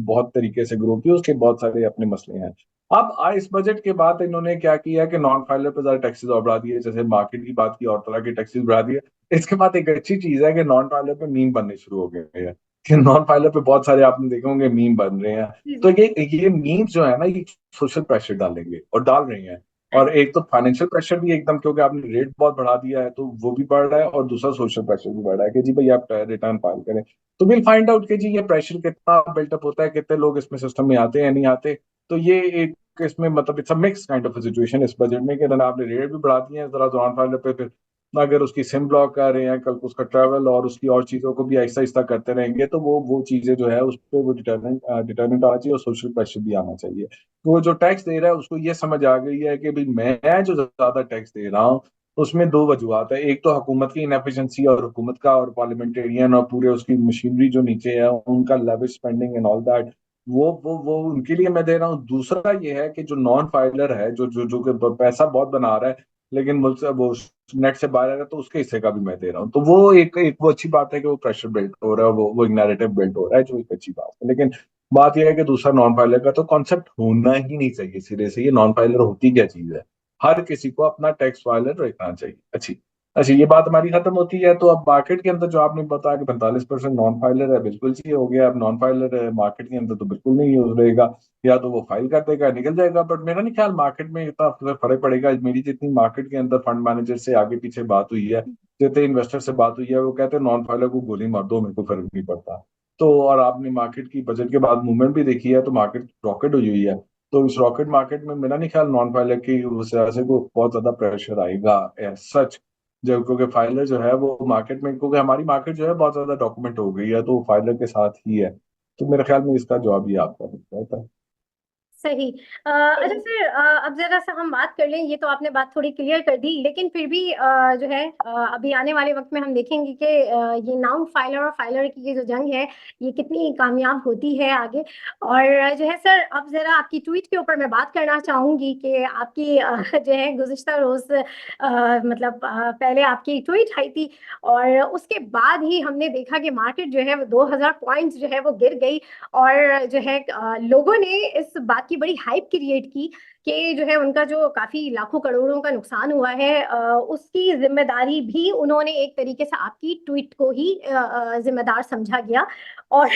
बहुत तरीके से ग्रो की, उसके बहुत सारे अपने मसले हैं। अब इस बजट के बाद इन्होंने क्या किया कि नॉन फाइलर पे ज्यादा टैक्सेस और बढ़ा दिए, जैसे मार्केट की बात की और तरह के टैक्सेस बढ़ा दिए। इसके बाद एक अच्छी चीज है कि नॉन फाइलर पे मीम बनने शुरू हो गए हैं, कि नॉन फाइलर पे बहुत सारे आपने देखे होंगे मीम बन रहे हैं। जी तो जी। ये मीम जो है ना ये सोशल प्रेशर डालेंगे और डाल रहे हैं। और एक तो फाइनेंशियल प्रेशर भी एकदम, क्योंकि आपने रेट बहुत बढ़ा दिया है तो वो भी बढ़ रहा है, और दूसरा सोशल प्रेशर भी बढ़ रहा है कि जी भाई आप रिटर्न फाइल करें। तो विल फाइंड आउट कि जी ये प्रेशर कितना बिल्टअप होता है, कितने लोग इसमें सिस्टम में आते हैं नहीं आते। तो ये एक इसमें मतलब it's a mix kind of situation इस बजट में, कि अगर आपने रेट भी बढ़ा दिए हैं जरा नॉन फाइल पे, फिर अगर उसकी सिम ब्लॉक कर रहे हैं, कल को उसका ट्रैवल और उसकी और चीजों को भी आहिस्ता आहिस्ता करते रहेंगे, तो वो चीजें जो है उस पर वो डिटर्मिनेंट डिटर्मिनेंट आना चाहिए, और सोशल प्रेशर भी आना चाहिए। वो जो टैक्स दे रहा है उसको ये समझ आ गई है कि भाई मैं जो ज्यादा टैक्स दे रहा हूँ उसमें दो वजूहत है। एक तो हुकूमत की इनएफिशिएंसी और हुकूमत का और पार्लियामेंटेरियन और पूरे उसकी मशीनरी जो नीचे है उनका lavish spending and all that, वो उनके लिए मैं दे रहा हूँ। दूसरा ये है कि जो नॉन फाइलर है जो जो जो कि पैसा बहुत बना रहा है लेकिन मुल्क से वो नेट से बाहर आ रहा है, तो उसके हिस्से का भी मैं दे रहा हूँ। तो वो एक वो अच्छी बात है कि वो प्रेशर बिल्ड हो रहा है, वो एक नैरेटिव बिल्ड हो रहा है, जो एक अच्छी बात है। लेकिन बात यह है कि दूसरा नॉन फाइलर का तो कॉन्सेप्ट होना ही नहीं चाहिए सिरे से। ये नॉन फाइलर होती क्या चीज है? हर किसी को अपना टैक्स फाइलर रखना चाहिए। अच्छी अच्छा, ये बात हमारी खत्म होती है। तो अब मार्केट के अंदर जो आपने बताया कि 45% नॉन फाइलर है, बिल्कुल सही हो गया। अब नॉन फाइलर है मार्केट के अंदर तो बिल्कुल नहीं यूज रहेगा, या तो वो फाइल कर देगा निकल जाएगा। बट मेरा नहीं ख्याल मार्केट में इतना फर्क पड़ेगा। मेरी जितनी मार्केट के अंदर फंड मैनेजर से आगे पीछे बात हुई है, जितने इन्वेस्टर से बात हुई है, वो कहते हैं नॉन फाइलर को गोली मार दो, मेरे को फर्क नहीं पड़ता। तो और आपने मार्केट की बजट के बाद मूवमेंट भी देखी है, तो मार्केट रॉकेट हुई हुई है। तो इस रॉकेट मार्केट में मेरा नहीं ख्याल नॉन फाइलर की उस वजह से को बहुत ज्यादा प्रेशर आएगा सच। जब क्योंकि फाइलर जो है वो मार्केट में, क्योंकि हमारी मार्केट जो है बहुत ज्यादा डॉक्यूमेंट हो गई है, तो वो फाइलर के साथ ही है। तो मेरे ख्याल में इसका जवाब ये आपका होता है। सही। अच्छा सर, अब जरा सा हम बात कर लें, ये तो आपने बात थोड़ी क्लियर कर दी, लेकिन फिर भी जो है अभी आने वाले वक्त में हम देखेंगे कि ये नाउन फाइलर और फाइलर की ये जो जंग है, ये कितनी कामयाब होती है आगे। और जो है सर, अब जरा आपकी ट्वीट के ऊपर मैं बात करना चाहूंगी कि आपकी जो है गुज़िश्ता रोज मतलब पहले आपकी ट्वीट आई थी, और उसके बाद ही हमने देखा कि मार्केट जो है वो 2000 पॉइंट्स जो है वो गिर गई। और जो है लोगों ने इस बात की बड़ी हाइप क्रिएट की कि जो है उनका जो काफी लाखों करोड़ों का नुकसान हुआ है, उसकी जिम्मेदारी भी उन्होंने एक तरीके से आपकी ट्वीट को ही जिम्मेदार समझा गया। और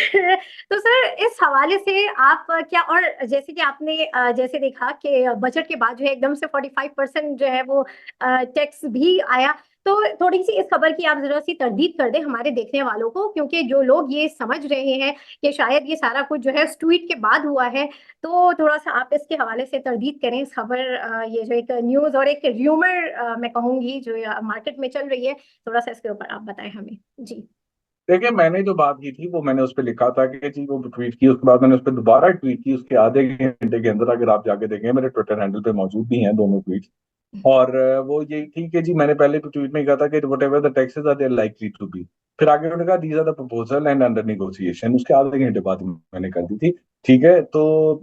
तो सर, इस हवाले से आप क्या, और जैसे कि आपने जैसे देखा कि बजट के बाद जो है एकदम से 45% जो है वो टैक्स भी आया, तो थोड़ी सी इस खबर की आप जरा सी तरदीद कर दें हमारे देखने वालों को, क्योंकि जो लोग ये समझ रहे हैं कि शायद ये सारा कुछ जो है ट्वीट के बाद हुआ है, तो थोड़ा सा आप इसके हवाले से तरदीद करें इस खबर, ये जो एक न्यूज़ और एक र्यूमर मैं कहूंगी जो मार्केट में चल रही है, थोड़ा सा इसके ऊपर आप बताएं हमें जी। देखिए, मैंने जो बात की थी वो मैंने उस पर लिखा था कि जी वो ट्वीट की, उसके बाद मैंने उस पर दोबारा ट्वीट की, उसके आधे घंटे के अंदर अगर आप जाके देखें मेरे ट्विटर हैंडल पे मौजूद भी हैं दोनों ट्वीट। और वो यही थी कि जी मैंने पहले ट्वीट में कहा था कि whatever the taxes are there likely to be. फिर आगे उन्होंने कहा these are the proposal and under negotiation, उसके आधे घंटे बाद मैंने कर दी थी। ठीक है, तो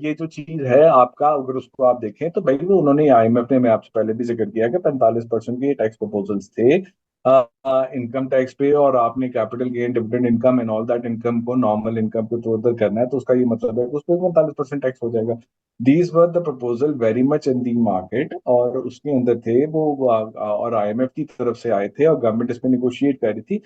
ये जो चीज है आपका, अगर उसको आप देखें तो भाई वो उन्होंने आईएमएफ ने, मैं आपसे पहले भी जिक्र किया कि 45% के टैक्स प्रपोजल्स थे इनकम टैक्स पे, और आपने capital gain, dividend income and all that income को नॉर्मल इनकम को इधर करना है, तो उसका ये मतलब है कि उस पर 45% टैक्स हो जाएगा। These were the proposal very much in the market, और उसके अंदर थे वो और आईएमएफ की तरफ से आए थे, और गवर्नमेंट इस पे निगोशिएट कर रही थी।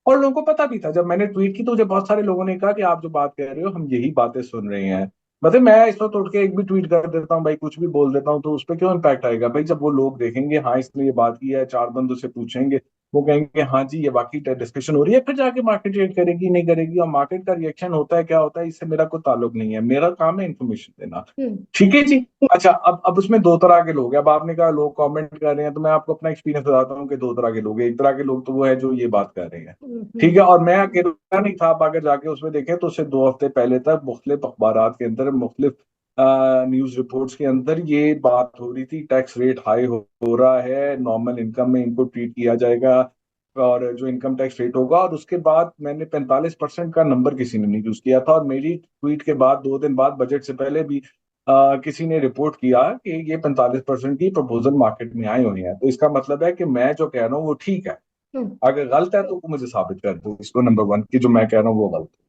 और लोगों को पता भी था, जब मैंने ट्वीट की तो मुझे बहुत सारे लोगों ने कहा कि आप जो बात कह रहे हो हम यही बातें सुन रहे हैं। मतलब मैं इस वक्त उठ के एक भी ट्वीट कर देता हूँ भाई, कुछ भी बोल देता हूँ, तो उस पर क्यों इम्पैक्ट आएगा भाई? जब वो लोग देखेंगे हाँ इसने ये बात की है, चार बंदों से पूछेंगे, वो कहेंगे हाँ जी ये वाकई डिस्कशन हो रही है, फिर जाके मार्केट ट्रेड करेगी नहीं करेगी, और मार्केट का रिएक्शन होता है क्या होता है, इससे मेरा कोई ताल्लुक नहीं है, मेरा काम है इन्फॉर्मेशन देना। हम्म। ठीक है जी। अच्छा, अब उसमें दो तरह के लोग हैं। अब आपने कहा लोग कमेंट कर रहे हैं, तो मैं आपको अपना एक्सपीरियंस बताता हूँ कि दो तरह के लोग हैं। एक तरह के लोग तो वो है जो ये बात कर रहे हैं, ठीक हम्म। है, और मैं अकेला नहीं था। आप अगर जाके उसमें देखें तो उससे 2 हफ्ते पहले तक मुख्तलिफ अखबारात के अंदर, मुख्तलिफ न्यूज रिपोर्ट्स के अंदर ये बात हो रही थी, टैक्स रेट हाई हो रहा है, नॉर्मल इनकम में इनको ट्रीट किया जाएगा, और जो इनकम टैक्स रेट होगा। और उसके बाद मैंने 45% का नंबर किसी ने नहीं यूज किया था, और मेरी ट्वीट के बाद 2 दिन बाद बजट से पहले भी किसी ने रिपोर्ट किया कि ये 45% की प्रपोजल मार्केट में आए हुए हैं। तो इसका मतलब है कि मैं जो कह रहा हूँ वो ठीक है। हम्म। अगर गलत है तो वो मुझे साबित कर दो इसको, नंबर वन, कि जो मैं कह रहा हूँ वो गलत है।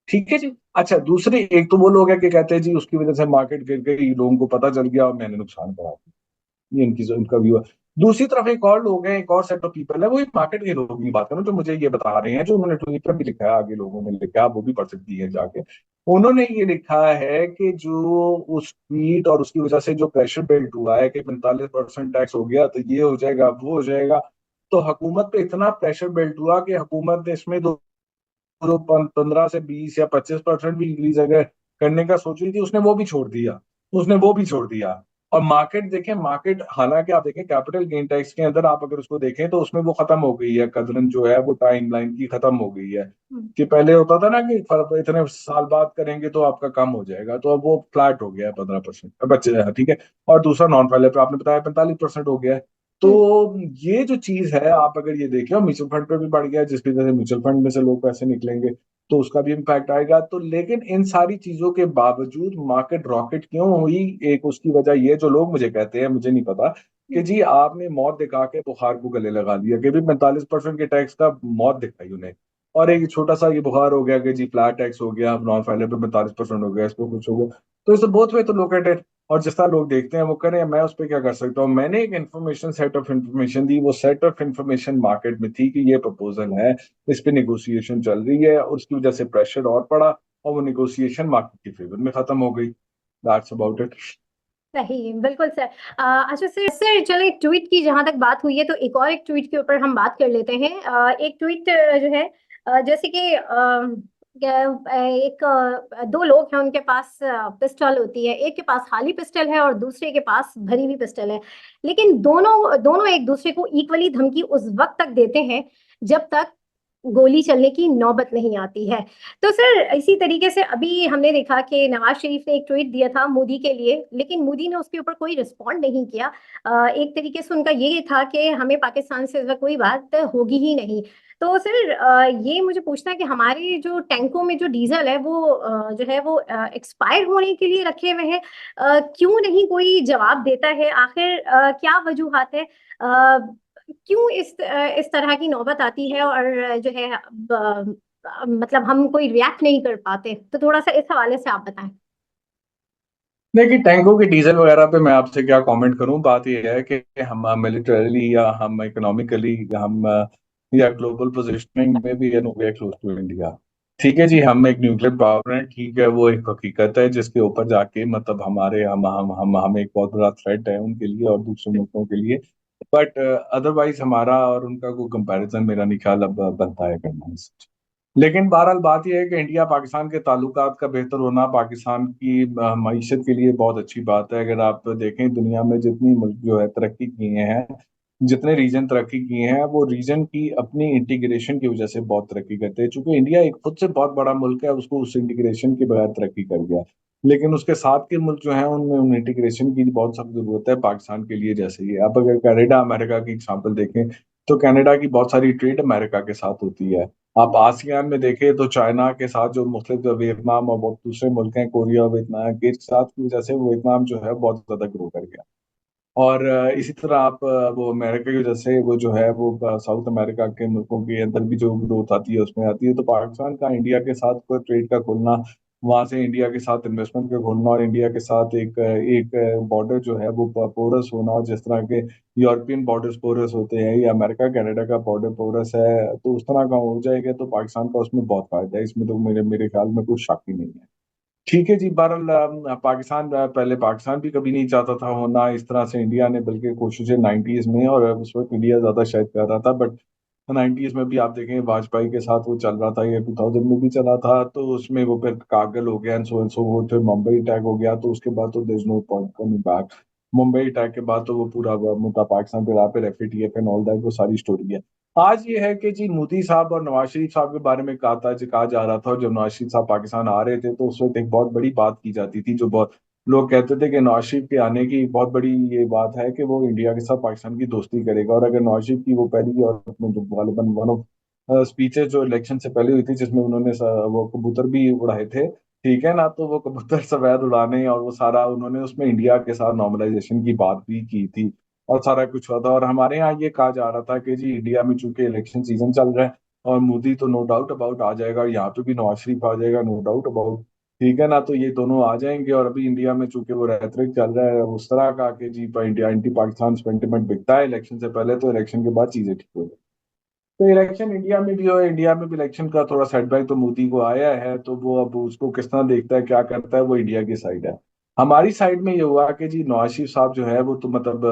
ठीक है जी। अच्छा, दूसरे एक तो वो लोग हैं कि कहते हैं जी उसकी वजह से मार्केट गिर गई, लोगों को पता चल गया और मैंने नुकसान करा दिया। ये इनकी उनका व्यू है। दूसरी तरफ एक और लोग हैं, एक और सेट ऑफ पीपल है, वो एक मार्केट के लोगों की बात करूं, जो मुझे ये बता रहे हैं, जो उन्होंने ट्विटर भी लिखा है, आगे लोगों ने लिखा है, आप वो भी पढ़ सकती है जाके। उन्होंने ये लिखा है कि जो उस ट्वीट और उसकी वजह से जो प्रेशर बिल्ड हुआ है कि 45% टैक्स हो गया तो ये हो जाएगा वो हो जाएगा, तो हुकूमत पे इतना प्रेशर बिल्ड हुआ कि हुकूमत ने इसमें दो 15 से 20 या 25% भी इंक्रीज अगर करने का सोच रही थी, उसने वो भी छोड़ दिया। उसने वो भी छोड़ दिया। और मार्केट देखें, मार्केट हालांकि आप देखें कैपिटल गेन टैक्स के अंदर, आप अगर उसको देखें तो उसमें वो खत्म हो गई है, कदरन जो है वो टाइम लाइन की खत्म हो गई है। हम्म। कि पहले होता था ना कि इतने साल बाद करेंगे तो आपका कम हो जाएगा, तो अब वो फ्लैट हो गया है 15%, बच्चे, ठीक है। और दूसरा नॉन फाइलर पे आपने बताया 45% हो गया है। तो हम्म। ये जो चीज है, आप अगर ये देखें, म्यूचुअल फंड पे भी बढ़ गया है, जिस वजह से म्यूचुअल फंड में से लोग पैसे निकलेंगे तो उसका भी इम्पैक्ट आएगा। तो लेकिन इन सारी चीजों के बावजूद मार्केट रॉकेट क्यों हुई, एक उसकी वजह ये, जो लोग मुझे कहते हैं, मुझे नहीं पता, कि हम्म। जी आपने मौत दिखा के बुखार को गले लगा दिया, कि भी 45% के टैक्स का मौत दिखाई उन्हें। और एक छोटा सा ये बुखार हो गया कि जी फ्लैट टैक्स हो गया, नॉन फाइलर पे 45% हो गया, इसको कुछ हो गया। तो इसे बहुत वे तो लोग कहते, और जिस तरह लोग देखते हैं वो करें, मैं उस पर क्या कर सकता हूँ? मैंने एक इन्फॉर्मेशन, सेट ऑफ इन्फॉर्मेशन दी, वो सेट ऑफ इन्फॉर्मेशन मार्केट में थी कि ये प्रपोजल है, इस पे निगोशिएशन चल रही है, और उसकी वजह से प्रेशर और पड़ा, और वो निगोशिएशन मार्केट के फेवर में खत्म हो गई। That's about it. सही, बिल्कुल सर। अच्छा सर, चलो, एक ट्वीट की जहां तक बात हुई है, तो एक और एक ट्वीट के ऊपर हम बात कर लेते हैं। एक ट्वीट जो है, जैसे कि एक दो लोग हैं, उनके पास पिस्टल होती है, एक के पास खाली पिस्टल है और दूसरे के पास भरी हुई पिस्टल है, लेकिन दोनों दोनों एक दूसरे को इक्वली धमकी उस वक्त तक देते हैं जब तक गोली चलने की नौबत नहीं आती है। तो सर इसी तरीके से अभी हमने देखा कि नवाज शरीफ ने एक ट्वीट दिया था मोदी के लिए, लेकिन मोदी ने उसके ऊपर कोई रिस्पॉन्ड नहीं किया। एक तरीके से उनका ये था कि हमें पाकिस्तान से इस वक्त कोई बात होगी ही नहीं। तो सर ये मुझे पूछना है कि हमारे जो टैंकों में जो डीजल है वो जो है वो एक्सपायर होने के लिए रखे हुए हैं। क्यों नहीं कोई जवाब देता है? आखिर क्या वजूहात है? क्यों इस तरह की नौबत आती है और जो है मतलब हम कोई रिएक्ट नहीं कर पाते? तो थोड़ा सा इस हवाले से आप बताएं। देखिए, टैंकों के डीजल वगैरह पे मैं आपसे क्या कमेंट करूं। बात यह है कि हम मिलिटरली या हम इकोनॉमिकली हम या ग्लोबल पोजिशनिंग में भी वे क्लोज टू इंडिया। ठीक है जी, हम एक न्यूक्लियर पावर है, ठीक है, वो एक हकीकत है जिसके ऊपर जाके मतलब हमारे हम एक बहुत बड़ा थ्रेट है उनके लिए और दूसरे मुल्कों के लिए। बट अदरवाइज हमारा और उनका कोई कंपैरिजन मेरा नहीं ख्याल अब बनता है करना। लेकिन बहरहाल बात यह है कि इंडिया पाकिस्तान के ताल्लुकात का बेहतर होना पाकिस्तान की मईशत के लिए बहुत अच्छी बात है। अगर आप देखें दुनिया में जितनी मुल्क जो है तरक्की किए हैं, जितने रीजन तरक्की किए हैं, वो रीजन की अपनी इंटीग्रेशन की वजह से बहुत तरक्की करते हैं। चूंकि इंडिया एक खुद से बहुत बड़ा मुल्क है, उसको उस इंटीग्रेशन के बगैर तरक्की कर गया। लेकिन उसके साथ के मुल्क जो हैं उनमें उन इंटीग्रेशन की बहुत सख्त जरूरत है, पाकिस्तान के लिए जैसे ही है। आप अगर कनाडा अमेरिका की एग्जाम्पल देखें तो कनाडा की बहुत सारी ट्रेड अमेरिका के साथ होती है। आप आसियान में देखें तो चाइना के साथ जो मुख्तलिफ वियतनाम और बहुत दूसरे मुल्क हैं, कोरिया वियतनाम के साथ की वजह से वो वियतनाम जो है बहुत ज्यादा ग्रो कर गया। और इसी तरह आप वो अमेरिका की वजह से वो जो है वो साउथ अमेरिका के मुल्कों के अंदर भी जो ग्रोथ आती है उसमें आती है। तो पाकिस्तान का इंडिया के साथ कोई ट्रेड का खोलना, वहां से इंडिया के साथ इन्वेस्टमेंट का खोलना और इंडिया के साथ एक एक बॉर्डर जो है वो पोरस होना, और जिस तरह के यूरोपियन बॉर्डर्स पोरस होते हैं या अमेरिका कनाडा का बॉर्डर पोरस है, तो उस तरह का हो जाएगा तो पाकिस्तान का उसमें बहुत फायदा है। इसमें तो मेरे मेरे ख्याल में कोई शक ही नहीं है। ठीक है जी, बहरहाल पाकिस्तान पहले पाकिस्तान भी कभी नहीं चाहता था होना इस तरह से इंडिया ने, बल्कि कोशिशें 90s में और उस वक्त इंडिया ज्यादा शायद कर रहा था। बट 90s में भी आप देखें वाजपेयी के साथ वो चल रहा था, ये 2000 में भी चला था, तो उसमें वो फिर कागल हो गया एंड सो वो फिर मुंबई अटैक हो गया, तो उसके बाद तो there is no point coming back. Mumbai attack के बाद तो वो पूरा मुद्दा पाकिस्तान पे रहा, फिर एफएटीएफ एंड ऑल दैट, वो सारी स्टोरी है। आज ये है कि जी मोदी साहब और नवाज शरीफ साहब के बारे में कहा जा रहा था, और जब नवाज शरीफ साहब पाकिस्तान आ रहे थे तो उस वक्त एक बहुत बड़ी बात की जाती थी, जो बहुत लोग कहते थे कि नवाज शरीफ के आने की बहुत बड़ी ये बात है कि वो इंडिया के साथ पाकिस्तान की दोस्ती करेगा। और अगर नवाज शरीफ की वो पहली और जो गालिबन वन ऑफ स्पीचेस जो इलेक्शन से पहले हुई थी जिसमें उन्होंने वो कबूतर भी उड़ाए थे, ठीक है ना, तो वो कबूतर सफेद उड़ाने और वो सारा उन्होंने उसमें इंडिया के साथ नॉर्मलाइजेशन की बात भी की थी और सारा कुछ हुआ था। और हमारे यहाँ ये कहा जा रहा था कि जी इंडिया में चूंकि इलेक्शन सीजन चल रहा है और मोदी तो नो डाउट अबाउट आ जाएगा, यहाँ पे भी नवाज शरीफ आ जाएगा नो डाउट अबाउट, ठीक है ना, तो ये दोनों आ जाएंगे। और अभी इंडिया में चूंकि वो रेटरिक चल रहा है उस तरह का कि जी इंडिया एंटी पाकिस्तान सेंटिमेंट बिकता है इलेक्शन से पहले, तो इलेक्शन के बाद चीजें ठीक हो जाए। तो इलेक्शन इंडिया में भी हो, इंडिया में भी इलेक्शन का थोड़ा सेटबैक तो मोदी को आया है, तो वो अब उसको किस तरह देखता है क्या करता है वो इंडिया की साइड है। हमारी साइड में ये हुआ कि जी नवाज शरीफ साहब जो है वो तो मतलब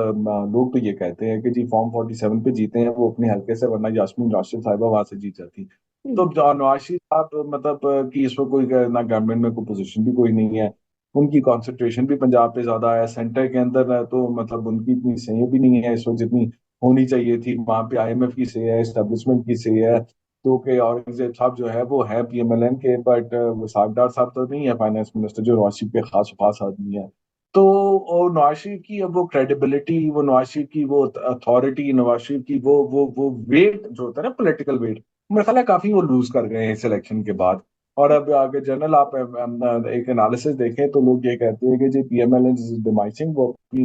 लोग तो ये कहते हैं कि जी फॉर्म 47 पे जीते हैं वो अपने हल्के से, वरना यास्मीन राशिद साहिबा वहां से जीत जाती। तो नवाज शरीफ साहब मतलब कि इसमें कोई ना गवर्नमेंट में कोई पोजीशन भी कोई नहीं है, उनकी कंसंट्रेशन भी पंजाब पे ज्यादा है, सेंटर के अंदर तो मतलब उनकी इतनी सही भी नहीं है इस वक्त जितनी होनी चाहिए थी। वहां पे आईएमएफ की सही है, एस्टेब्लिशमेंट की सही है, तो के औरंगजेब साहब जो है वो है पीएमएलएन के, बट वो सागदार साहब तो नहीं है फाइनेंस मिनिस्टर जो नवाज शरीफ के खास खास आदमी है। तो और नवाज शरीफ की अब वो क्रेडिबिलिटी, वो नवाज शरीफ की वो अथॉरिटी, नवाज शरीफ की वो वेट जो होता है ना पॉलिटिकल वेट, मेरा ख्याल है काफी वो लूज कर गए हैं इस इलेक्शन के बाद। और अब आगे जनरल आप एक एनालिसिस देखें तो लोग ये कहते हैं कि जी पीएमएलएन डिमाइसिंग वो अपनी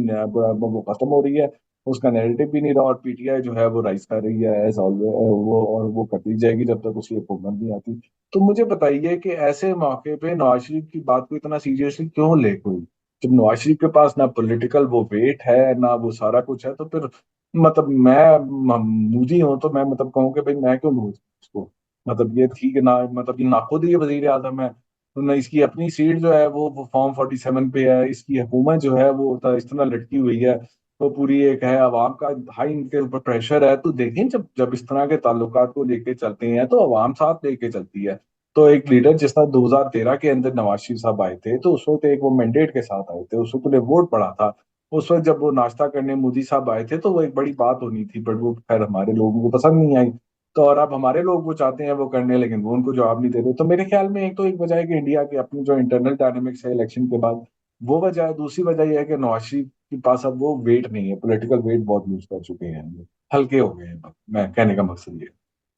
वो खत्म हो रही है, उसका नैरेटिव भी नहीं रहा, और पीटीआई जो है वो राइज कर रही है एज ऑलवेज, वो और वो करती जाएगी जब तक उसकी हुकूमत नहीं आती। तो मुझे बताइए कि ऐसे मौके पे नवाज शरीफ की बात को इतना सीरियसली क्यों ले कोई, जब नवाज शरीफ के पास ना पॉलिटिकल वो वेट है ना वो सारा कुछ है, तो फिर मतलब मैं मोदी हूं तो मैं मतलब कहूँ कि भाई मैं क्यों लूँ उसको। मतलब ये ठीक है ना, मतलब ये ना खुद ही वजीर आजम है, तो ना इसकी अपनी सीट जो है वो फॉर्म 47 पे है, इसकी हुकूमत जो है वो इस तरह लटकी हुई है, तो पूरी एक है अवाम का हाई इनके ऊपर प्रेशर है। तो देखें जब जब इस तरह के ताल्लुकात को लेके चलते हैं तो अवाम साथ लेके चलती है। तो एक लीडर जिस तरह 2013 के अंदर नवाज शरीफ साहब आए थे तो उस वक्त एक वो मैंडेट के साथ आए थे, उस वक्त उन्हें वोट पड़ा था। उस वक्त जब वो नाश्ता करने मोदी साहब आए थे तो वो एक बड़ी बात होनी थी, बट वो खैर हमारे लोगों को पसंद नहीं आई। तो और अब हमारे लोग वो चाहते हैं वो करने, लेकिन वो उनको जवाब नहीं दे रहे। तो मेरे ख्याल में एक तो एक वजह है कि इंडिया की अपनी जो इंटरनल डायनेमिक्स है इलेक्शन के बाद, वो वजह है। दूसरी वजह यह है कि नवाज शरीफ के पास अब वो वेट नहीं है, पॉलिटिकल वेट बहुत लूज कर चुके हैं, हल्के हो गए हैं। मैं कहने का मकसद ये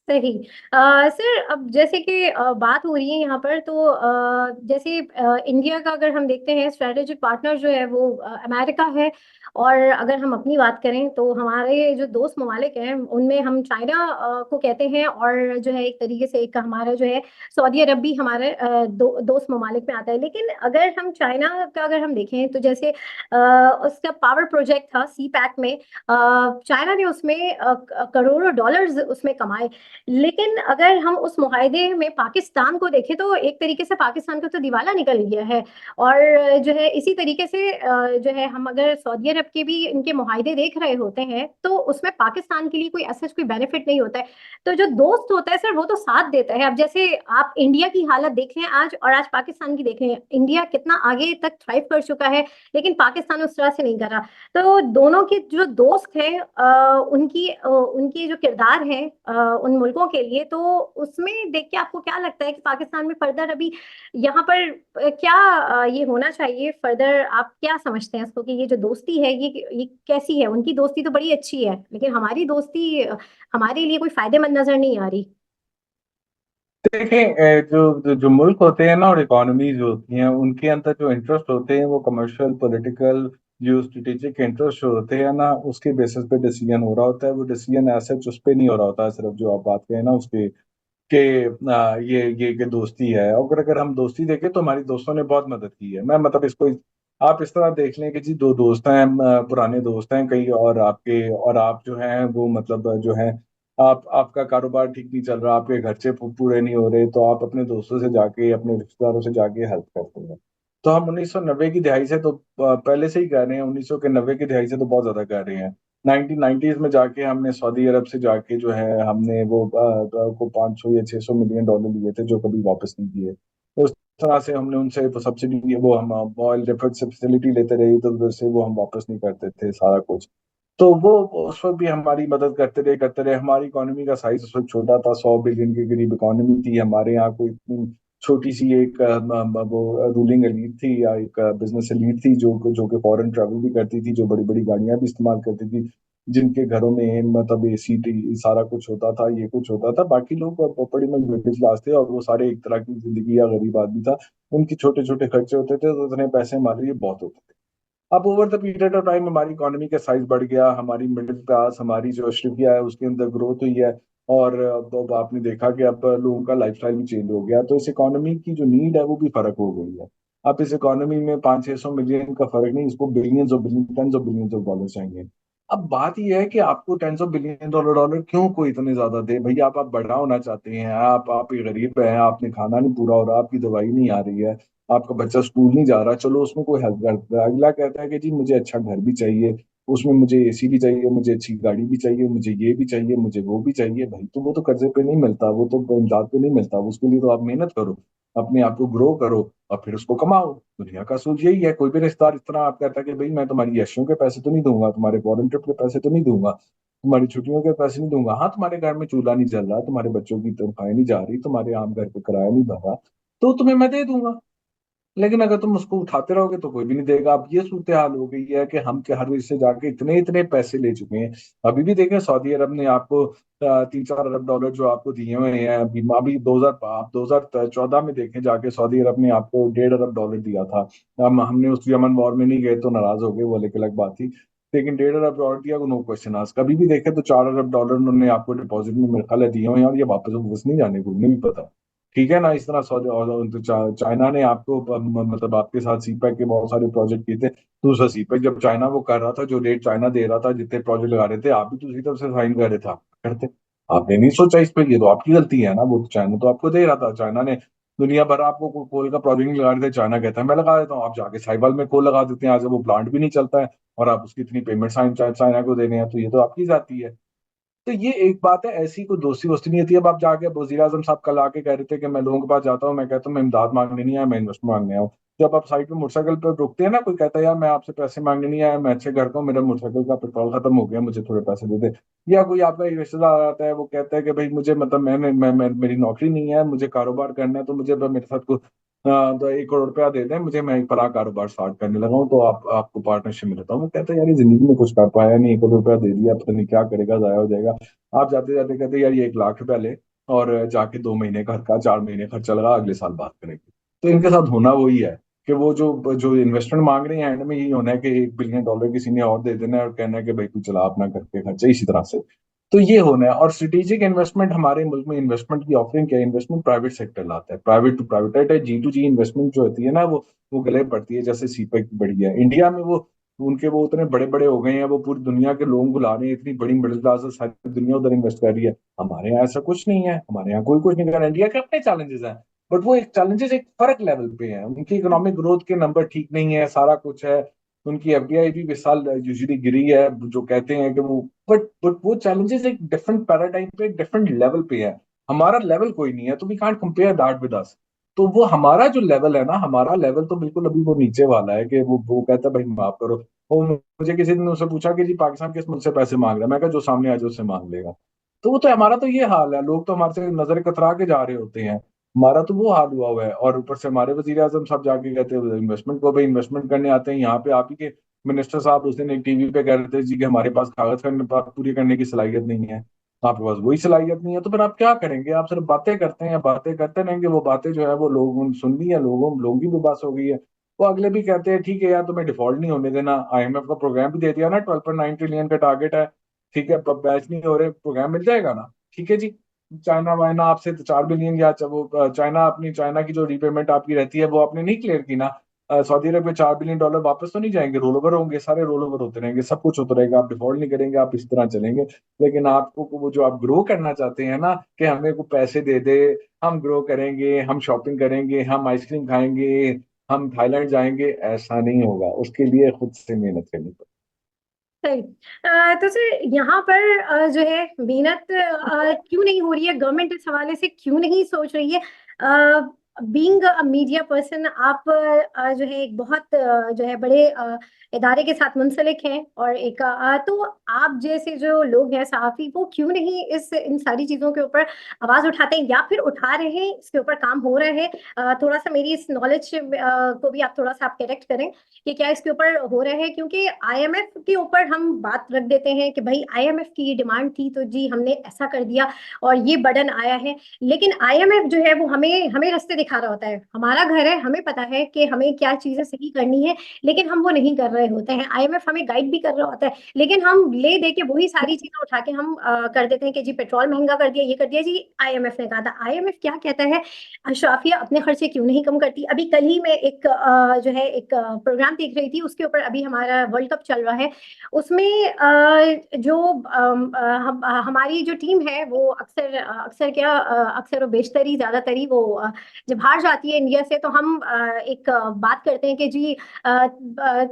सही। सर, अब जैसे कि बात हो रही है यहाँ पर, तो जैसे इंडिया का अगर हम देखते हैं, स्ट्रेटेजिक पार्टनर जो है वो अमेरिका है। और अगर हम अपनी बात करें तो हमारे जो दोस्त ममालिक हैं उनमें हम चाइना को कहते हैं, और जो है एक तरीके से एक हमारा जो है सऊदी अरब भी हमारे दोस्त ममालिक में आता है। लेकिन अगर हम चाइना का अगर हम देखें तो जैसे उसका पावर प्रोजेक्ट था सी पैक में, चाइना ने उसमें करोड़ों डॉलर्स उसमें कमाए। लेकिन अगर हम उस मुहायदे में पाकिस्तान को देखें तो एक तरीके से पाकिस्तान का तो दिवाला निकल गया है। और जो है इसी तरीके से जो है हम अगर सऊदी अरब के भी इनके मुहायदे देख रहे होते हैं तो उसमें पाकिस्तान के लिए कोई ऐसा कोई बेनिफिट नहीं होता है। तो जो दोस्त होता है सर वो तो साथ देता है। अब जैसे आप इंडिया की हालत देख लें आज, और आज पाकिस्तान की देख लें, इंडिया कितना आगे तक थ्राइव कर चुका है, लेकिन पाकिस्तान उस तरह से नहीं कर रहा। तो दोनों के जो दोस्त हैं उनकी जो किरदार है उन मुल्कों के लिए, तो उसमें देख के आपको क्या लगता है कि पाकिस्तान में फर्दर अभी यहाँ पर क्या ये होना चाहिए फर्दर? आप क्या समझते हैं इसको कि ये जो दोस्ती है ये कैसी है? उनकी दोस्ती तो बड़ी अच्छी है, लेकिन हमारी दोस्ती हमारे लिए कोई फायदेमंद नजर नहीं आ रही। देखें। जो मुल्क होते हैं ना, और इकोनॉमीज होती हैं, उनके अंदर जो इंटरेस्ट होते हैं वो commercial, political, geo strategic interest जो होते हैं ना, उसके बेसिस पे डिसीजन हो रहा होता है। वो डिसीजन ऐसे उस पे नहीं हो रहा होता है, सिर्फ जो आप बात करें ना उसके कि ये कि दोस्ती है। और अगर हम दोस्ती देखें तो हमारी दोस्तों ने बहुत मदद की है। मैं मतलब इसको आप इस तरह देख लें कि जी दो दोस्त हैं, पुराने दोस्त हैं कई, और आपके और आप जो हैं वो मतलब जो है, आपका कारोबार ठीक नहीं चल रहा, आपके खर्चे पूरे नहीं हो रहे, तो आप अपने दोस्तों से जाके, अपने रिश्तेदारों से जाके हेल्प करते हैं। तो हम 1990 की दिहाई से तो पहले से ही कर रहे हैं, 1900 के 90 की दिहाई से तो बहुत ज्यादा कर रहे हैं। 1990s में जाके हमने सऊदी अरब से जाके जो है हमने वो को 500 या 600 मिलियन डॉलर लिए थे, जो कभी वापस नहीं किए। तो उस तरह से हमने उनसे सब्सिडी, वो हम ऑयल डिफर्ड से फैसिलिटी लेते रहे, इधर उधर से वो हम वापस नहीं करते थे सारा कुछ। तो वो उस वक्त भी हमारी मदद करते रहे। हमारी इकोनॉमी का साइज उस वक्त छोटा था, 100 बिलियन के करीब इकोनॉमी थी हमारे यहाँ। कोई इतनी छोटी सी एक वो रूलिंग एलीट थी या एक बिजनेस एलीट थी जो कि फॉरेन ट्रैवल भी करती थी, जो बड़ी बड़ी गाड़ियां भी इस्तेमाल करती थी, जिनके घरों में मतलब एसी टी सारा कुछ होता था, ये कुछ होता था। बाकी लोग बड़ी में मिडिल क्लास थे, और वो सारे एक तरह की जिंदगी या गरीब आदमी था। उनके छोटे छोटे खर्चे होते थे, तो उतने पैसे हमारे लिए बहुत होते थे। अब over the period of time हमारी इकोनॉमी का साइज बढ़ गया, हमारी मिडिल क्लास, हमारी जो अशरफिया है उसके अंदर ग्रोथ हुई है। और अब आपने देखा कि अब लोगों का लाइफस्टाइल भी चेंज हो गया, तो इस इकोनॉमी की जो नीड है वो भी फर्क हो गई है। अब इस इकोनॉमी में 500-600 मिलियन का फर्क नहीं, इसको billions of billion, tens of billions of dollar चाहिए। अब बात यह है कि आपको tens of billion dollar dollar क्यों कोई इतने ज्यादा दे भैया? आप बड़ा होना चाहते हैं, आप एक गरीब हैं, आपने खाना नहीं पूरा हो रहा, आपकी दवाई नहीं आ रही है, आपका बच्चा स्कूल नहीं जा रहा, चलो उसमें कोई हेल्प करता है। अगला कहता है कि जी मुझे अच्छा घर भी चाहिए, उसमें मुझे एसी भी चाहिए, मुझे अच्छी गाड़ी भी चाहिए, मुझे ये भी चाहिए, मुझे वो भी चाहिए। भाई तो वो तो कर्जे पे नहीं मिलता, वो तो इमदाद पे नहीं मिलता, उसके लिए तो आप मेहनत करो, अपने आप को ग्रो करो, और फिर उसको कमाओ। दुनिया का असूल यही है। कोई भी रिश्तेदार इस तरह आप कहता है कि भाई मैं तुम्हारी यशों के पैसे तो नहीं दूंगा, तुम्हारे फॉरेन ट्रिप के पैसे तो नहीं दूंगा, तुम्हारी छुट्टियों के पैसे नहीं दूंगा, हाँ तुम्हारे घर में चूल्हा नहीं जल रहा, तुम्हारे बच्चों की तनख्वाही नहीं जा रही, तुम्हारे आम घर पे किराया नहीं भर रहा, तो तुम्हें मैं दे दूंगा। लेकिन अगर तुम उसको उठाते रहोगे तो कोई भी नहीं देगा। अब ये सूरत हाल हो गई है कि हम के हर देश से जाके इतने इतने पैसे ले चुके हैं। अभी भी देखें, सऊदी अरब ने आपको 3-4 अरब डॉलर जो आपको दिए हुए हैं। अभी 2000, आप 2014 में देखें जाके, सऊदी अरब ने आपको 1.5 अरब डॉलर दिया था। हमने उस यमन वॉर में नहीं गए तो नाराज हो गए, वो एक अलग बात थी। लेकिन 1.5 अरब डॉलर दिया, नो क्वेश्चन आस्क। कभी भी देखे तो 4 अरब डॉलर उन्होंने आपको डिपॉजिट में मेरे ख्याल है दिए हुए हैं, और ये वापस नहीं जाने को, उन्हें भी पता है। ठीक है ना? इस तरह सऊदी और तो चाइना ने आपको मतलब आपके साथ सीपैक के बहुत सारे प्रोजेक्ट किए थे। दूसरा सीपैक जब चाइना वो कर रहा था, जो रेट चाइना दे रहा था, जितने प्रोजेक्ट लगा रहे थे, आप भी तो उसी तरफ से साइन कर रहे थे, आप करते। आपने नहीं सोचा इस पे, ये तो आपकी गलती है ना। वो तो चाइना तो आपको दे रहा था, चाइना ने दुनिया भर आपको कोल का प्रोजेक्ट नहीं लगा रहे थे, चाइना कहता है मैं लगा देता हूँ, आप जाके साइबल में कोल लगा देते हैं, आज वो प्लांट भी नहीं चलता है, और आप उसकी इतनी पेमेंट चाइना को दे रहे हैं, तो ये तो आपकी जाती है। तो ये एक बात है, ऐसी कोई दोस्ती वोस्ती नहीं होती। अब आप जाके वजीर आजम साहब कल आके कह रहे थे कि मैं लोगों के पास जाता हूँ, मैं कहता हूँ मैं इमदाद मांगने नहीं आया, मैं इन्वेस्टमेंट मांगने आया हूँ। जब आप साइड पे मोटरसाइकिल पे रुकते हैं ना, कोई कहता है यार मैं आपसे पैसे मांगने नहीं आया, मैं अच्छे घर का हूँ, मेरा मोटरसाइकिल का पेट्रोल खत्म हो गया, मुझे थोड़े पैसे दे दे। या कोई आपका एक रिश्तेदार आता है, वो कहता है कि भाई मुझे मतलब मेरी नौकरी नहीं है, मुझे कारोबार करना है, तो मुझे मेरे साथ को 1 करोड़ रुपया दे दें मुझे, मैं एक बड़ा कारोबार स्टार्ट करने लगा हूँ, तो आपको पार्टनरशिप में रहता हूँ। वो कहता है यार ये जिंदगी में कुछ कर पाया नहीं, 1 करोड़ रुपया दे दिया, पता नहीं क्या करेगा, जाया हो जाएगा। आप जाते जाते कहते यार ये 1 लाख रुपया ले, और जाके 2 महीने घर का 4 महीने खर्चा लगा, अगले साल बात करेंगे। तो इनके साथ होना वही है कि वो जो जो इन्वेस्टमेंट मांग रहे हैं, एंड में यही होना है कि 1 बिलियन डॉलर किसी ने और दे देना है और कहना है कि भाई तू चला अपना करके खर्चा, इसी तरह से। तो ये होना है। और स्ट्रेटेजिक इन्वेस्टमेंट, हमारे मुल्क में इन्वेस्टमेंट की ऑफरिंग क्या है? इन्वेस्टमेंट प्राइवेट सेक्टर लाता है, private to private, G to G investment जो होती है ना, वो गले पड़ती है, जैसे सीपेक बढ़ी है इंडिया में। वो उनके वो उतने बड़े बड़े हो गए हैं, वो पूरी दुनिया के लोग बुला रहे हैं, इतनी बड़ी मिडिल क्लास है, सारी दुनिया उधर इन्वेस्ट कर रही है। हमारे यहाँ ऐसा कुछ नहीं है, हमारे यहाँ कोई कुछ नहीं कर रहा। इंडिया के अपने चैलेंजेस हैं, बट वो एक चैलेंजेस एक फर्क लेवल पे हैं। उनकी इकोनॉमिक ग्रोथ के नंबर ठीक नहीं है, सारा कुछ है। उनकी एफडीआई भी इस साल यूजुअली गिरी है, जो कहते हैं कि वो, बट वो चैलेंजेस एक डिफरेंट पैराडाइम पे, एक डिफरेंट लेवल पे है। हमारा लेवल कोई नहीं है, तो we can't compare that with us. तो वो हमारा जो लेवल है ना, हमारा लेवल तो बिल्कुल अभी वो नीचे वाला है, कि वो कहता है भाई माफ करो। वो मुझे किसी ने उससे पूछा कि जी पाकिस्तान किस मुल्क से पैसे मांग रहा है, मैं कहा जो सामने आ जाए उससे मांग लेगा। तो वो तो हमारा तो ये हाल है, लोग तो हमारे से नजर कतरा के जा रहे होते हैं। हमारा तो वो हाल हुआ हुआ है। और ऊपर से हमारे वजीर आजम साहब जाके कहते हैं इन्वेस्टमेंट को, भाई इन्वेस्टमेंट करने आते हैं यहाँ पे। आप ही के मिनिस्टर साहब उस दिन एक टीवी पे कह रहे थे जी कि हमारे पास कागज करने पूरी करने की सलाहियत नहीं है। आपके पास वही सलाहियत नहीं है, तो फिर आप क्या करेंगे? आप सिर्फ बातें करते हैं, बातें करते रहेंगे। वो बातें जो है वो लोग सुन ली है, लोगों की भी बस हो गई है। वो अगले भी कहते हैं ठीक है यार, तुम्हें डिफॉल्ट नहीं होने देना, आईएमएफ का प्रोग्राम भी दे दिया ना, 12.9 ट्रिलियन का टारगेट है। ठीक है, बैच नहीं हो रहे, प्रोग्राम मिल जाएगा ना, ठीक है जी। चाइना वाइना आपसे तो 4 बिलियन, या वो चाइना की जो रीपेमेंट आपकी रहती है वो आपने नहीं क्लियर की ना। सऊदी अरब में 4 बिलियन डॉलर वापस तो नहीं जाएंगे, रोल ओवर होंगे, सारे रोल ओवर होते रहेंगे, सब कुछ होता रहेगा, आप डिफॉल्ट नहीं करेंगे, आप इस तरह चलेंगे। लेकिन आपको वो जो आप ग्रो करना चाहते हैं ना, कि हमें को पैसे दे दे, हम ग्रो करेंगे, हम शॉपिंग करेंगे, हम आइसक्रीम खाएंगे, हम थाईलैंड जाएंगे, ऐसा नहीं होगा। उसके लिए खुद से मेहनत करनी पड़ेगी। सही। तो सर यहाँ पर जो है मेहनत क्यों नहीं हो रही है, गवर्नमेंट इस हवाले से क्यों नहीं सोच रही है? बीइंग अ मीडिया पर्सन, आप जो है एक बहुत जो है बड़े इदारे के साथ मुंसलिक हैं, और एक तो आप जैसे जो लोग हैं सहाफी, वो क्यों नहीं इस इन सारी चीजों के ऊपर आवाज उठाते हैं, या फिर उठा रहे हैं, इसके ऊपर काम हो रहा है? थोड़ा सा मेरी इस नॉलेज को भी आप थोड़ा सा आप करेक्ट करें कि क्या इसके ऊपर हो रहा है। क्योंकि आईएमएफ के ऊपर हम बात रख देते हैं कि भाई आईएमएफ की ये डिमांड थी तो जी हमने ऐसा कर दिया और ये बर्डन आया है। लेकिन आईएमएफ जो है वो हमें हमें रास्ते दिखा रहा होता है, हमारा घर है, हमें पता है कि हमें क्या चीजें सही करनी है, लेकिन हम वो नहीं कर रहे होते हैं। आईएमएफ हमें गाइड भी कर रहा होता है, लेकिन हम ले दे के वही सारी चीजें उठा के हम कर देते हैं कि जी पेट्रोल महंगा कर दिया, ये कर दिया जी, आईएमएफ ने कहा था। आईएमएफ क्या कहता है? अशराफिया अपने खर्चे क्यों नहीं कम करती? अभी कल ही मैं एक जो है एक प्रोग्राम देख रही थी, उसके ऊपर, अभी हमारा वर्ल्ड कप चल रहा है, उसमें जो हमारी जो टीम है वो अक्सर अक्सर क्या अक्सर और बेशतर ही, ज्यादातर ही वो जब हार जाती है इंडिया से, तो हम एक बात करते हैं कि जी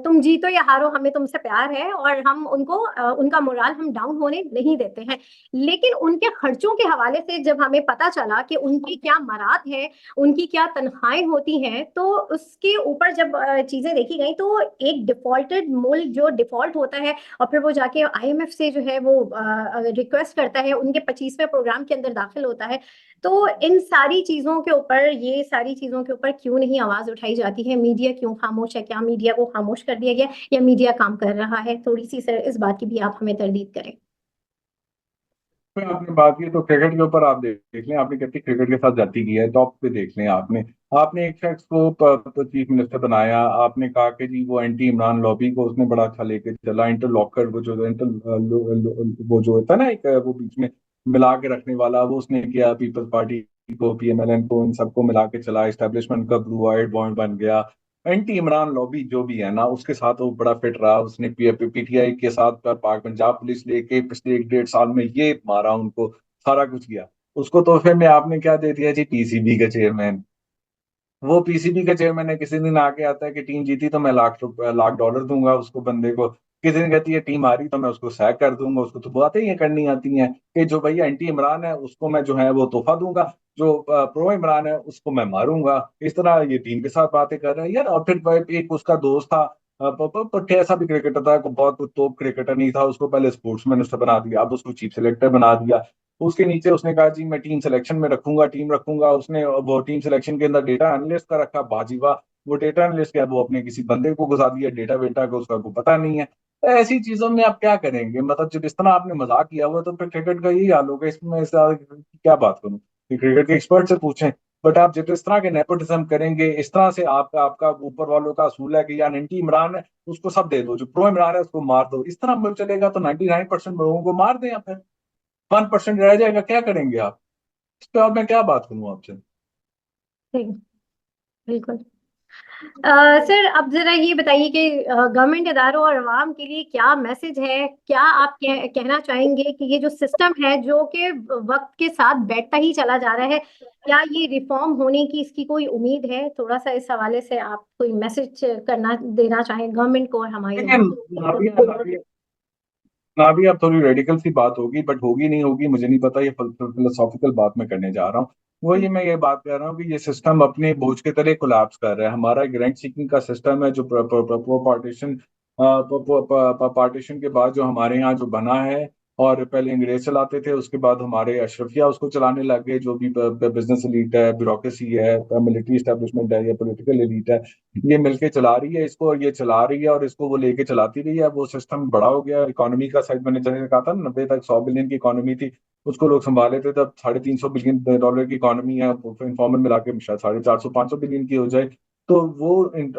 तुम जीतो या हारो, हमें तुमसे प्यार है, और हम उनको उनका मोराल हम डाउन होने नहीं देते हैं। लेकिन उनके खर्चों के हवाले से जब हमें पता चला कि उनकी क्या मराद है, उनकी क्या तनख्वाहें होती हैं, तो उसके ऊपर जब चीजें देखी गई, तो एक डिफॉल्टेड मुल्क जो डिफॉल्ट होता है और फिर वो जाके आईएमएफ से जो है वो रिक्वेस्ट करता है, उनके 25वें प्रोग्राम के अंदर दाखिल होता है। तो इन सारी चीजों के ऊपर, ये सारी चीजों के ऊपर क्यों नहीं आवाज उठाई जाती है? मीडिया क्यों खामोश है? क्या मीडिया को खामोश कर दिया गया, या मीडिया काम कर रहा है? थोड़ी सी सर इस बात की भी आप हमें तरदीद करें। फिर आपने बात की तो क्रिकेट के ऊपर आप देख लें, आपने कहती क्रिकेट के साथ जाती की है, टॉप पे देख लें। आपने आपने एक शख्स को चीफ मिनिस्टर बनाया, आपने कहा कि जी वो एंटी इमरान लॉबी को उसने बड़ा अच्छा लेके चला, इंटरलॉकर, वो जो वो जो होता है ना, एक वो बीच में मिला के रखने वाला, वो उसने किया। पीपल्स पार्टी को, पीएमएलएन को, इन सबको मिला के चला, एस्टेब्लिशमेंट का ब्लू आइड बॉन्ड बन गया। एंटी इमरान लॉबी जो भी है ना, उसके साथ वो बड़ा फिट रहा। उसने पीटीआई के साथ पाक पंजाब पुलिस लेके पिछले 1 डेढ़ साल में ये मारा उनको, सारा कुछ किया। उसको तोहफे में आपने क्या दे दिया जी? पीसीबी का चेयरमैन। वो पीसीबी का चेयरमैन है, किसी दिन आके आता है कि टीम जीती तो मैं लाख $1 दूंगा उसको, बंदे को। किसी दिन कहती है टीम आ रही तो मैं उसको सैक कर दूंगा, उसको तो बातें ही करनी आती हैं कि जो भैया एंटी इमरान है उसको मैं जो है वो तोहफा दूंगा, जो प्रो इमरान है उसको मैं मारूंगा। इस तरह ये टीम के साथ बातें कर रहे हैं यार। और फिर एक उसका दोस्त था, कैसा भी क्रिकेटर था, बहुत टॉप क्रिकेटर नहीं था, उसको पहले स्पोर्ट्स मिनिस्टर बना दिया, अब उसको चीफ सेलेक्टर बना दिया। उसके नीचे उसने कहा जी मैं टीम सिलेक्शन में रखूंगा, टीम रखूंगा, उसने वो टीम सिलेक्शन के अंदर डेटा एनालिस्ट का रखा, बाजी वाह। वो डेटा एनालिस्ट क्या, वो अपने किसी बंदे को घुसा दिया डेटा वेटा को, उसका को पता नहीं है। तो ऐसी चीजों में आप क्या करेंगे, मतलब जब इस तरह आपने मजाक किया हुआ तो फिर क्रिकेट का यही हाल होगा। इसमें इससे ज्यादा क्या बात करूं, कि क्रिकेट के एक्सपर्ट से पूछें। बट आप जब इस तरह के नेपोटिज्म करेंगे, इस तरह से आपका आपका ऊपर वालों का असूल है कि यार एंटी इमरान है उसको सब दे दो, जो प्रो इमरान है उसको मार दो, इस तरह मिल चलेगा तो 99% लोगों को मार दें, या फिर 1% रह जाएगा, क्या करेंगे आप? इस पे और मैं क्या बात करूं आपसे। जी, बिल्कुल। सर अब जरा ये बताइए कि गवर्नमेंट इदारों और अवाम के लिए क्या मैसेज है, क्या आप कहना चाहेंगे कि ये जो सिस्टम है जो कि वक्त के साथ बैठता ही चला जा रहा है, क्या ये रिफॉर्म होने की इसकी कोई उम्मीद है? थोड़ा सा इस हवाले से आप कोई मैसेज करना देना चाहें गवर्नमेंट को और हमारी लेकिन अवाम को। ना भी अब थोड़ी रेडिकल सी बात होगी, बट होगी नहीं होगी मुझे नहीं पता, ये फिलोसॉफिकल बात मैं करने जा रहा हूँ। वो ये मैं ये बात कर रहा हूँ कि ये सिस्टम अपने बोझ के तले कोलैप्स कर रहा है। हमारा ग्रैंड सीकिंग का सिस्टम है जो पार्टीशन पार्टीशन के बाद जो हमारे यहाँ जो बना है, और पहले अंग्रेज चलाते थे, उसके बाद हमारे अशरफिया उसको चलाने लग गए, जो भी बिजनेस एलीट है, ब्यूरोक्रेसी है, मिलिट्री एस्टेब्लिशमेंट है या पॉलिटिकल एलीट है, ये मिलके चला रही है इसको, और ये चला रही है और इसको वो लेके चलाती रही है। वो सिस्टम बड़ा हो गया, इकोनॉमी का साइज मैंने जैसे कहा था ना, 90 तक 100 बिलियन की इकोनॉमी थी, उसको लोग संभाले थे, तब 350 बिलियन डॉलर की इकोनॉमी है, इनफॉर्मल मिला के शायद 450 500 बिलियन की हो जाए। तो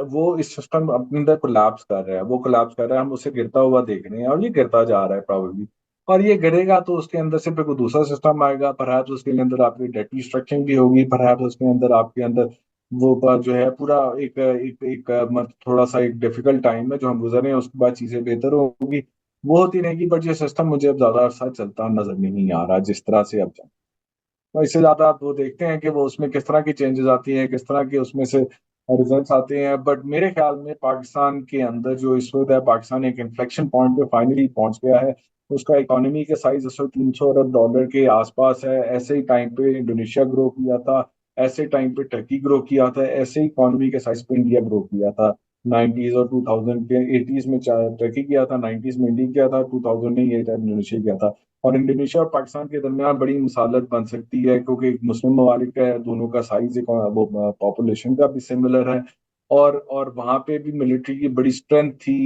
वो इस सिस्टम अपने अंदर कोलैप्स कर रहा है, वो कोलैप्स कर रहा है, हम उसे गिरता हुआ देख रहे हैं, और ये गिरता जा रहा है प्रॉब्लली। और ये गिरेगा तो उसके अंदर से फिर कोई दूसरा सिस्टम आएगा, पर उसके अंदर आपकी डेट रिस्ट्रक्चरिंग भी होगी, पर उसके अंदर आपके अंदर वो बात जो है पूरा एक मतलब थोड़ा सा एक डिफिकल्ट टाइम है जो हम गुजर रहे हैं, उसके बाद चीजें बेहतर होगी। वो होती रहेगी, बट ये सिस्टम मुझे अब ज्यादा अरसा चलता नजर नहीं आ रहा जिस तरह से अब। तो इससे ज्यादा आप वो देखते हैं कि वो उसमें किस तरह की चेंजेस आती हैं, किस तरह के उसमें से रिजल्ट्स आते हैं। बट मेरे ख्याल में पाकिस्तान के अंदर जो इस वक्त है, पाकिस्तान एक इन्फ्लेक्शन पॉइंट पे फाइनली पहुंच गया है। उसका इकोनॉमी के साइज इस वक्त 300 अरब डॉलर के आसपास है। ऐसे ही टाइम पे इंडोनेशिया ग्रो किया था, ऐसे टाइम पे टर्की ग्रो किया था, ऐसे ही इकोनॉमी के साइज पे इंडिया ग्रो किया था। 90s और 2000 के 80s में टर्की किया था, 90s में इंडिया किया था, 2000 में ये इंडोनेशिया किया था। और इंडोनेशिया और पाकिस्तान के दरमियान बड़ी मिसालत बन सकती है, क्योंकि एक मुस्लिम ममालिक है, दोनों का साइज एक वो पॉपुलेशन का भी सिमिलर है। और वहाँ पे भी मिलिट्री की बड़ी स्ट्रेंथ थी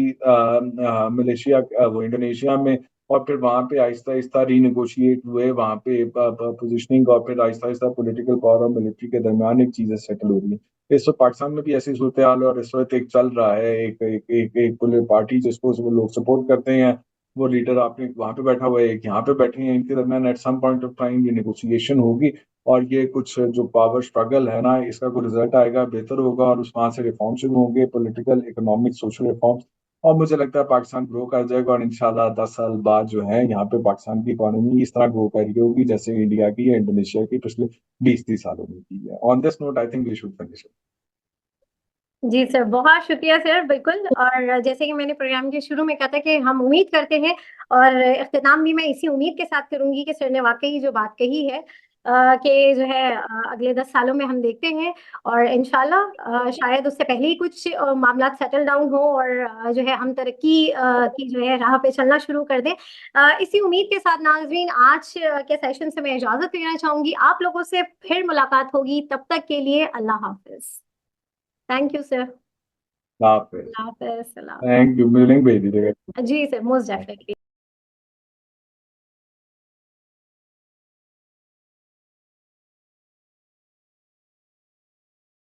मलेशिया वो इंडोनेशिया में। और फिर वहाँ पे आहिस्ता आहिस्ता रीनेगोशिएट हुए, वहाँ पे पोजिशनिंग, और फिर आहिस्ता आहिस्ता पॉलिटिकल पावर और मिलिट्री के दरमियान एक चीजें सेटल हो रही है। इस वक्त पाकिस्तान में भी ऐसी सूरत हाल है, और इस वक्त एक चल रहा है एक एक एक, एक एक पार्टी जिसको वो लोग सपोर्ट करते हैं, वो लीडर आपने वहां पे बैठा हुआ है, एक यहाँ पे बैठे हैं, इनके दरमियान at some point of time ये नेगोशिएशन होगी। और ये कुछ जो पावर स्ट्रगल है ना, इसका कोई रिजल्ट आएगा, बेहतर होगा, और उस वहां से रिफॉर्म शुरू होंगे, पॉलिटिकल इकोनॉमिक सोशल रिफॉर्म्स। और मुझे लगता है पाकिस्तान ग्रो कर जाएगा, और इंशाल्लाह 10 साल बाद जो है यहाँ पे पाकिस्तान की इकोनॉमी इस तरह ग्रो कर रही होगी जैसे इंडिया की या इंडोनेशिया की पिछले 20 30 सालों में की है। On this note I think we should finish. जी सर, बहुत शुक्रिया सर, बिल्कुल। और जैसे कि मैंने प्रोग्राम के शुरू में कहा था कि हम उम्मीद करते हैं, और इख्तिताम भी मैं इसी उम्मीद के साथ करूंगी कि सर ने वाकई जो बात कही है कि जो है अगले 10 सालों में हम देखते हैं, और इंशाल्लाह शायद उससे पहले ही कुछ मामला सेटल डाउन हो, और जो है हम तरक्की की जो है राह पे चलना शुरू कर दें। इसी उम्मीद के साथ नाज़रीन, आज के सेशन से मैं इजाजत लेना चाहूंगी। आप लोगों से फिर मुलाकात होगी, तब तक के लिए अल्लाह हाफिज। Thank you sir. आप हाफिज, सलाम। थैंक यू, मिलेंगे भेज दीजिएगा। जी सर, मोस्ट डेफिनेटली।